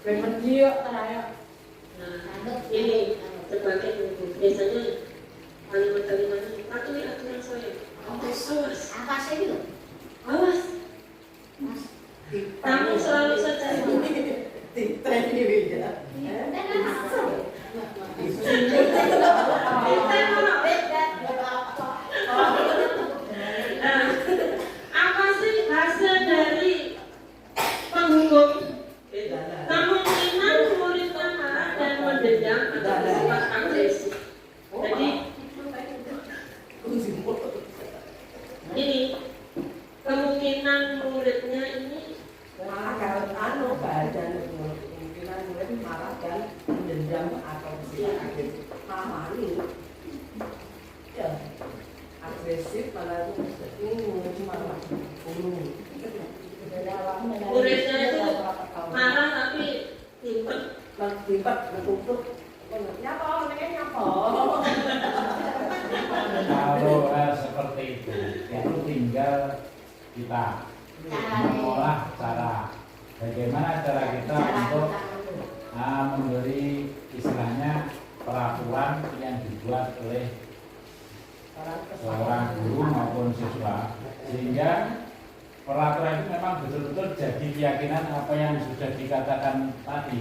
Bemen dia teraya. Nah, ini sebagai guru biasanya kalimat-kalimatnya patuhi aturan saya. Awas, Apa sih itu? awas. Kamu selalu saja Titen ini ya. apa sih hasil dari penghukum? Kemungkinan muridnya marah dan mendendam atau bersifat agresif. Jadi ini kemungkinan muridnya ini Malah kalau badan kemungkinan murid marah dan mendendam atau bersifat agresif. Ini ya agresif malah ini malah muridnya itu marah tapi timpet. Lipat bertutup. Nyapa, mereka nyapa. Kalau seperti itu tinggal kita mengolah cara bagaimana cara kita untuk memberi istilahnya peraturan yang dibuat oleh seorang guru maupun siswa, sehingga peraturan itu memang betul-betul jadi keyakinan apa yang sudah dikatakan tadi,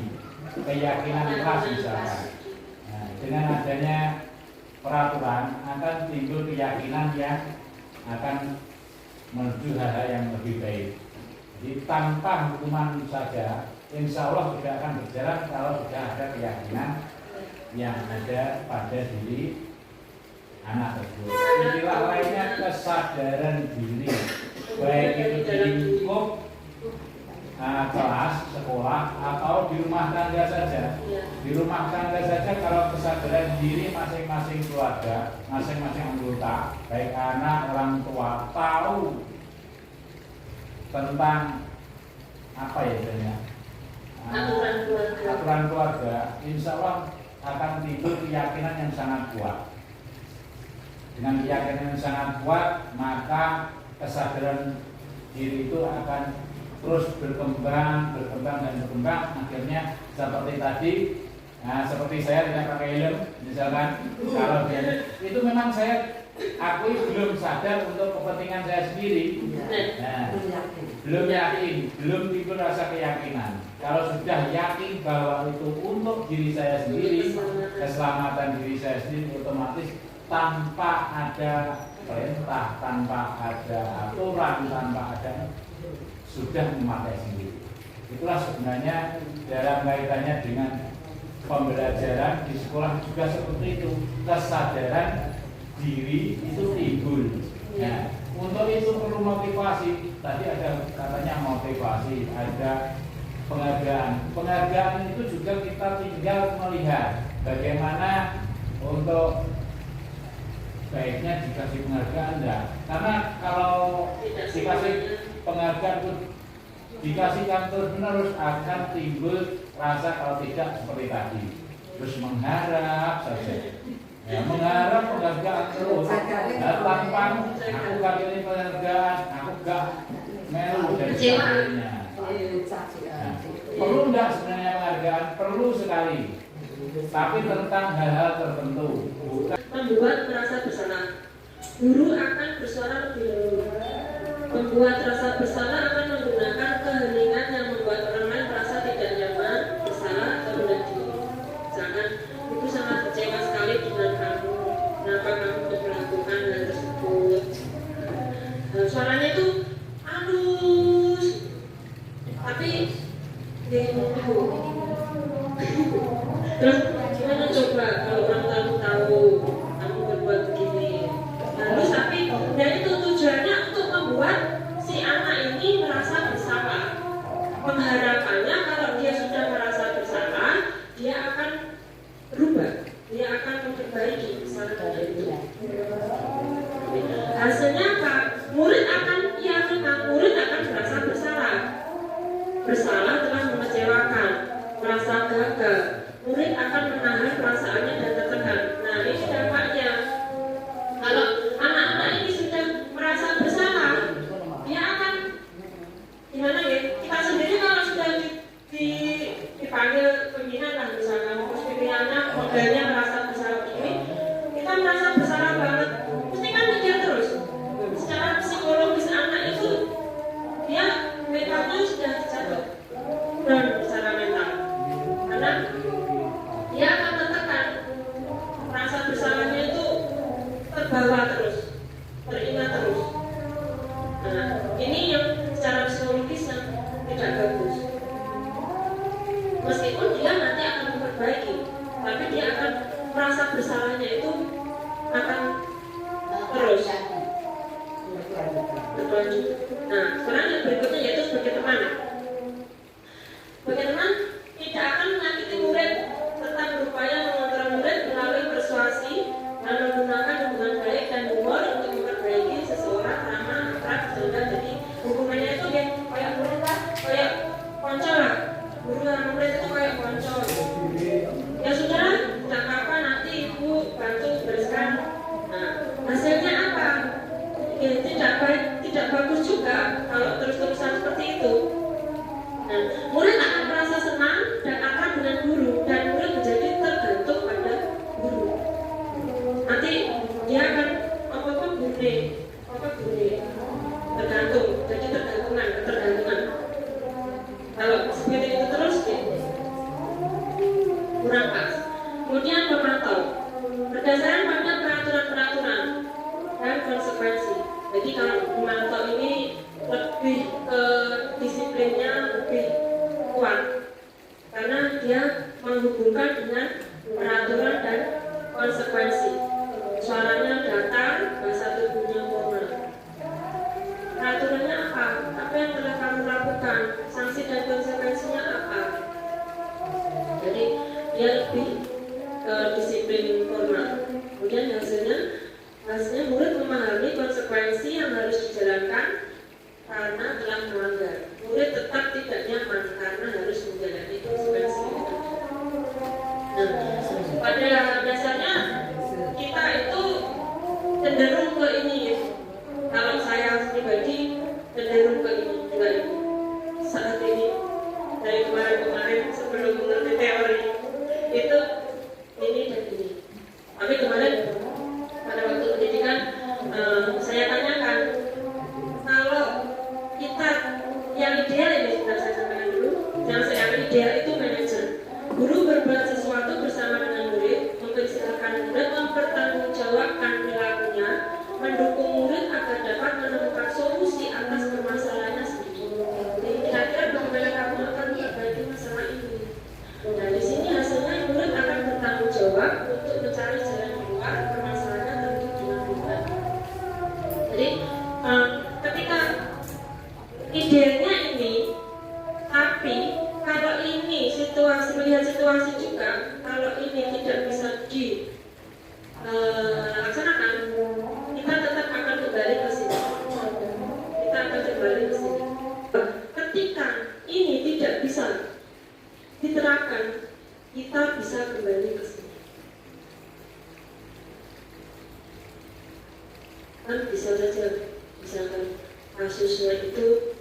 keyakinan kelas misalkan. Nah, dengan adanya peraturan akan timbul keyakinan yang akan menuju hal-hal yang lebih baik. Jadi tanpa hukuman saja, insya Allah tidak akan berjalan kalau sudah ada keyakinan yang ada pada diri anak tersebut. Istilah lainnya kesadaran diri, baik itu di lingkup kelas, sekolah, atau di rumah tangga saja. Di rumah tangga saja kalau kesadaran diri masing-masing keluarga, masing-masing anggota, baik anak, orang tua, tahu tentang apa ya sebenarnya aturan keluarga, insya Allah akan timbul keyakinan yang sangat kuat. Dengan keyakinan yang sangat kuat, maka kesadaran diri itu akan terus berkembang, akhirnya seperti tadi, seperti saya tidak pakai helm, misalkan kalau dia itu memang saya akui belum sadar untuk kepentingan saya sendiri, belum yakin, belum timbul rasa keyakinan. Kalau sudah yakin bahwa itu untuk diri saya sendiri, keselamatan diri saya sendiri, otomatis tanpa ada perintah, tanpa ada aturan, tanpa ada sudah memakai sendiri. Itulah sebenarnya dalam kaitannya dengan pembelajaran di sekolah juga seperti itu. Kesadaran diri itu timbul. Nah, untuk itu perlu motivasi. Tadi ada katanya motivasi, ada penghargaan. Penghargaan itu juga kita tinggal melihat bagaimana untuk baiknya dikasih penghargaan enggak. Karena kalau dikasih penghargaan itu dikasihkan terus menerus akan timbul rasa kalau tidak seperti tadi, terus mengharap saja, ya, mengharap penghargaan terus. Nah, tanpa aku gak ini penghargaan, aku gak melu dan sebagainya. Nah, perlu enggak sebenarnya penghargaan? Perlu sekali, tapi tentang hal-hal tertentu, bukan membuat merasa bersalah. Guru akan bersuara lebih dahulu. Membuat rasa bersalah akan menggunakan keheningan yang membuat orang lain merasa tidak nyaman, bersalah, atau rendah diri. Misalkan, itu sangat kecewa sekali dengan kamu. Kenapa kamu melakukan hal tersebut? Suaranya itu halus, tapi dia itu. Terus gimana coba kalau orang kamu tahu kamu berbuat begini? Halus, tapi dan itu tujuannya untuk membuat si anak ini merasa bersalah. Pengharapannya kalau dia sudah merasa bersalah, dia akan berubah, dia akan memperbaiki kesalahan itu. Hasilnya apa? Murid akan murid akan merasa bersalah. Bersalah telah mengecewakan, merasa gagal. Murid akan menahan perasaannya dan tertekan. Nah, ini dampaknya. Kalau anak-anak ini sudah merasa bersalah, dia akan gimana ya? Kita sendiri kalau sudah dipanggil pimpinan lah misalkan, terus pimpinannya kita merasa bersalah banget, mesti kan mikir terus. Secara psikologis anak itu dia mentalnya sudah jatuh dan secara mental, karena dia akan tertekan, rasa bersalahnya itu terbawa terus, teringat terus. Nah, ini yang secara psikologis yang tidak bagus. Meskipun dia nanti akan memperbaiki, tapi dia akan merasa bersalahnya itu akan terus berlanjut. Nah, sekarang yang berikutnya yaitu sebagai teman. Sebagai teman tidak akan menyakiti murid, tetap berupaya mengontrol murid melalui persuasi dan menggunakan hubungan baik dan humor untuk memperbaiki seseorang ramah akrab sehingga jadi hubungannya itu dia kayak murid lah, kayak konco lah. Guru sama murid itu kayak konco. Ya sudah, tidak apa-apa, nanti ibu bantu bereskan. Nah, hasilnya apa? Ya, tidak baik, tidak bagus juga kalau terus-terusan seperti itu. Nah, murid akan merasa senang dan akrab dengan guru, dan murid menjadi tergantung pada guru. Nanti dia akan apa-apa gune, tergantung, jadi ketergantungan. Kalau seperti itu terus ya, kurang pas. Kemudian memantau berdasarkan pada peraturan-peraturan dan konsekuensi. Jadi kalau memantau ini lebih ke disiplinnya lebih kuat, karena dia menghubungkan dengan peraturan dan konsekuensi. Suaranya datar, bahasa tubuhnya formal. Peraturannya apa? Apa yang telah kamu lakukan? Sanksi dan konsekuensinya apa? Jadi dia lebih ke disiplin formal. Kemudian hasilnya murid memahami konsekuensi yang harus dijalankan karena telah melanggar. Murid tetap tidak nyaman karena harus menjalani konsekuensi. Nah, pada dasarnya kita itu cenderung ke ini ya. Kalau saya pribadi cenderung ke ini juga ini. Saat ini dari kemarin sebelum mengerti teori itu ini dan ini. Tapi kemarin pada waktu pendidikan saya tanyakan, kalau kita yang ideal ini sudah saya sampaikan dulu, yang ideal itu manajer. Guru berbuat sesuatu bersama dengan murid, mempersilahkan murid mempertanggungjawabkan perilakunya, mendukung murid agar dapat menemukan solusi atas permasalahannya sendiri. Jadi kira-kira bagaimana kamu akan memperbaiki masalah ini? Nah, di sini hasilnya murid akan bertanggung jawab untuk mencari jalan keluar permasalahannya tentu dengan benar. Jadi ketika idenya ini, tapi kalau ini melihat situasi juga, kalau ini tidak bisa dilaksanakan, kita tetap akan kembali ke sini. Ketika ini tidak bisa diterapkan, kita bisa kembali ke sini. Kan bisa saja, misalkan kasusnya itu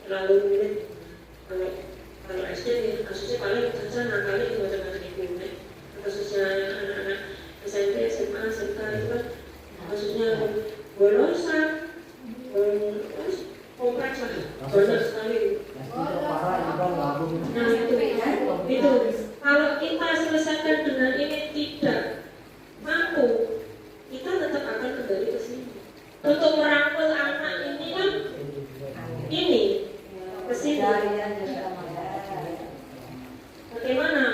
terlalu mirip. Kalau SD ya, kasusnya paling saja nakali di macam-macam itu. Kasusnya anak-anak SMP, SMA, SMK itu kan kasusnya bolosan, kompleks lah, banyak sekali. Nah itu kalau kita selesaikan dengan ini tidak mampu, kita tetap akan kembali ke sini. Untuk merangkul anak ini kan ini ke sini. Bagaimana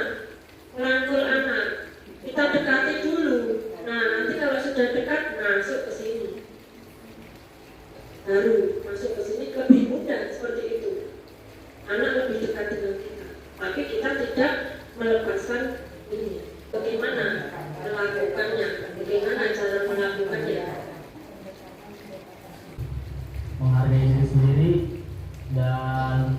merangkul anak? Kita dekati dulu. Nah, nanti kalau sudah dekat masuk ke sini. Baru masuk ke sini lebih mudah seperti itu. Anak lebih dekat dengan kita. Tapi kita tidak melepaskan ini. Bagaimana melakukannya? Bagaimana cara melakukannya? Menghargai diri sendiri dan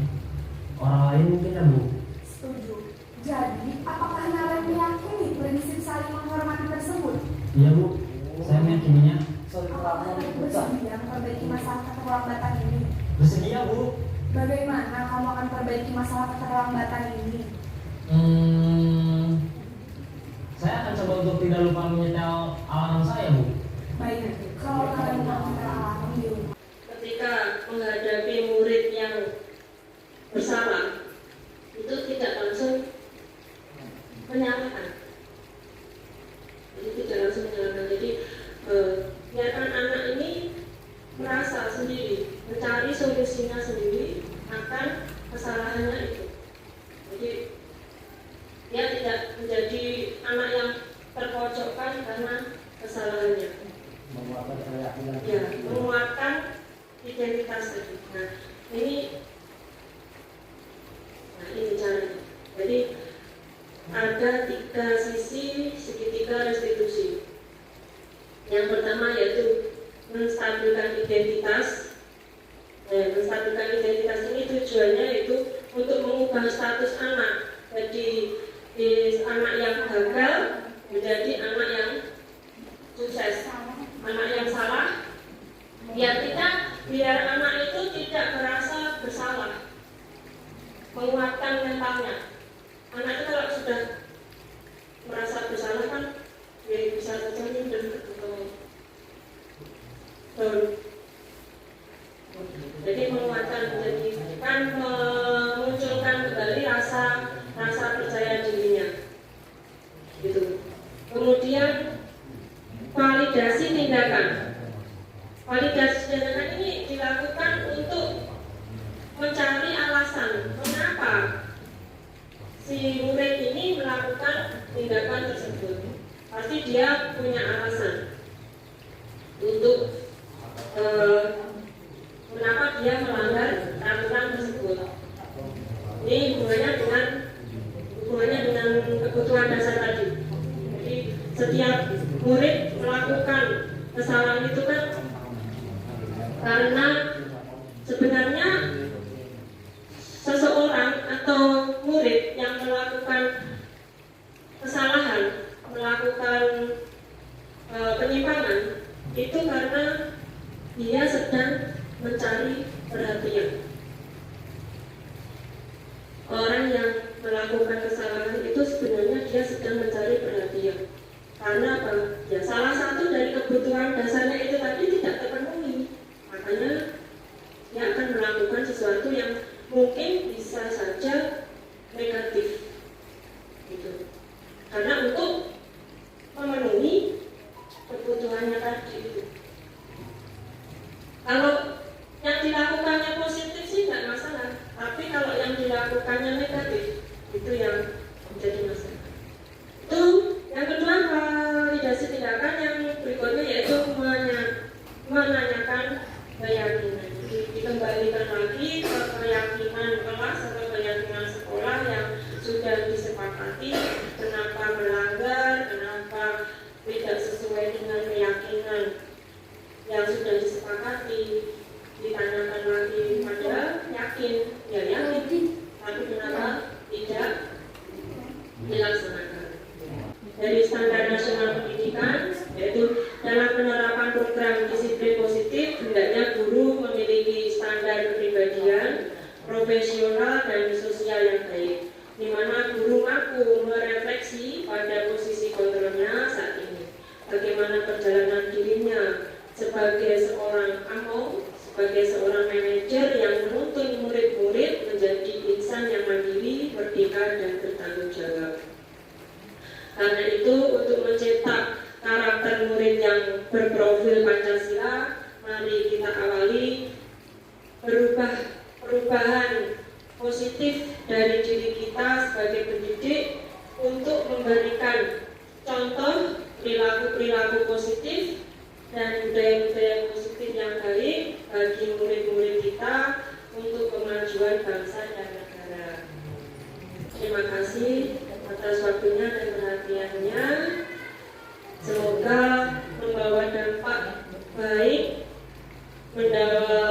orang lain mungkin ya Bu. Setuju. Jadi, apakah Nara meyakini prinsip saling menghormati tersebut? Iya Bu, saya meyakininya. Apakah kamu bersedia memperbaiki masalah keterlambatan ini? Bersedia Bu. Bagaimana kamu akan perbaiki masalah keterlambatan ini? Saya akan coba untuk tidak lupa menyetel alat dilakukan karena kesalahannya. Ya, menguatkan identitas tadi. Nah, ini caranya. Jadi ada 3 sisi segitiga restitusi. Yang pertama yaitu menstabilkan identitas. Menstabilkan identitas ini tujuannya itu untuk mengubah status anak. Jadi anak yang gagal menjadi anak yang sukses, anak yang salah. Biar anak itu tidak merasa bersalah, menguatkan mentalnya. Anak itu kalau sudah merasa bersalah kan bisa saja minder atau down. Jadi menguatkan, jadi kan memunculkan kembali rasa percaya dirinya. Gitu. Kemudian validasi tindakan. Validasi tindakan ini dilakukan untuk mencari alasan mengapa si murid ini melakukan tindakan tersebut. Pasti dia punya alasan untuk mengapa dia melanggar aturan tersebut. Ini hubungannya dengan kebutuhan dasar tadi. Jadi setiap murid melakukan kesalahan itu kan karena sebenarnya seseorang atau murid yang melakukan kesalahan, melakukan penyimpangan itu karena dia sedang mencari perhatian. Orang yang melakukan kesalahan itu sebenarnya dia sedang mencari perhatian. Karena apa? Ya, salah satu dari kebutuhan dasarnya itu tadi tidak terpenuhi. Makanya dia akan melakukan sesuatu yang mungkin bisa saja negatif. Gitu. Karena untuk memenuhi kebutuhannya tadi itu. Kalau yang dilakukannya positif sih tidak masalah, tapi kalau yang dilakukannya negatif itu yang menjadi masalah. Itu yang kedua, validasi tindakan. Yang berikutnya yaitu menanyakan keyakinan. Dikembalikan lagi ke keyakinan kelas atau keyakinan sekolah yang sudah disepakati. Kenapa melanggar, kenapa tidak sesuai dengan keyakinan yang sudah disepakati. Ditanyakan lagi, padahal yakin, ya yakin, tapi kenapa tidak dilaksanakan. Dari standar nasional pendidikan, yaitu dalam penerapan program disiplin positif, hendaknya guru memiliki standar kepribadian, profesional dan sosial yang baik, di mana guru mampu merefleksi pada posisi kontrolnya saat ini, bagaimana perjalanan dirinya sebagai seorang among, sebagai seorang manajer yang menuntun murid-murid menjadi insan yang mandiri, merdeka dan bertanggung jawab. Karena itu, untuk mencetak karakter murid yang berprofil Pancasila, mari kita awali perubahan positif dari diri kita sebagai pendidik untuk memberikan contoh perilaku-perilaku positif dan budaya-budaya positif yang baik bagi murid-murid kita untuk kemajuan bangsa dan negara. Terima kasih atas waktunya dan perhatiannya. Semoga membawa dampak baik, membawa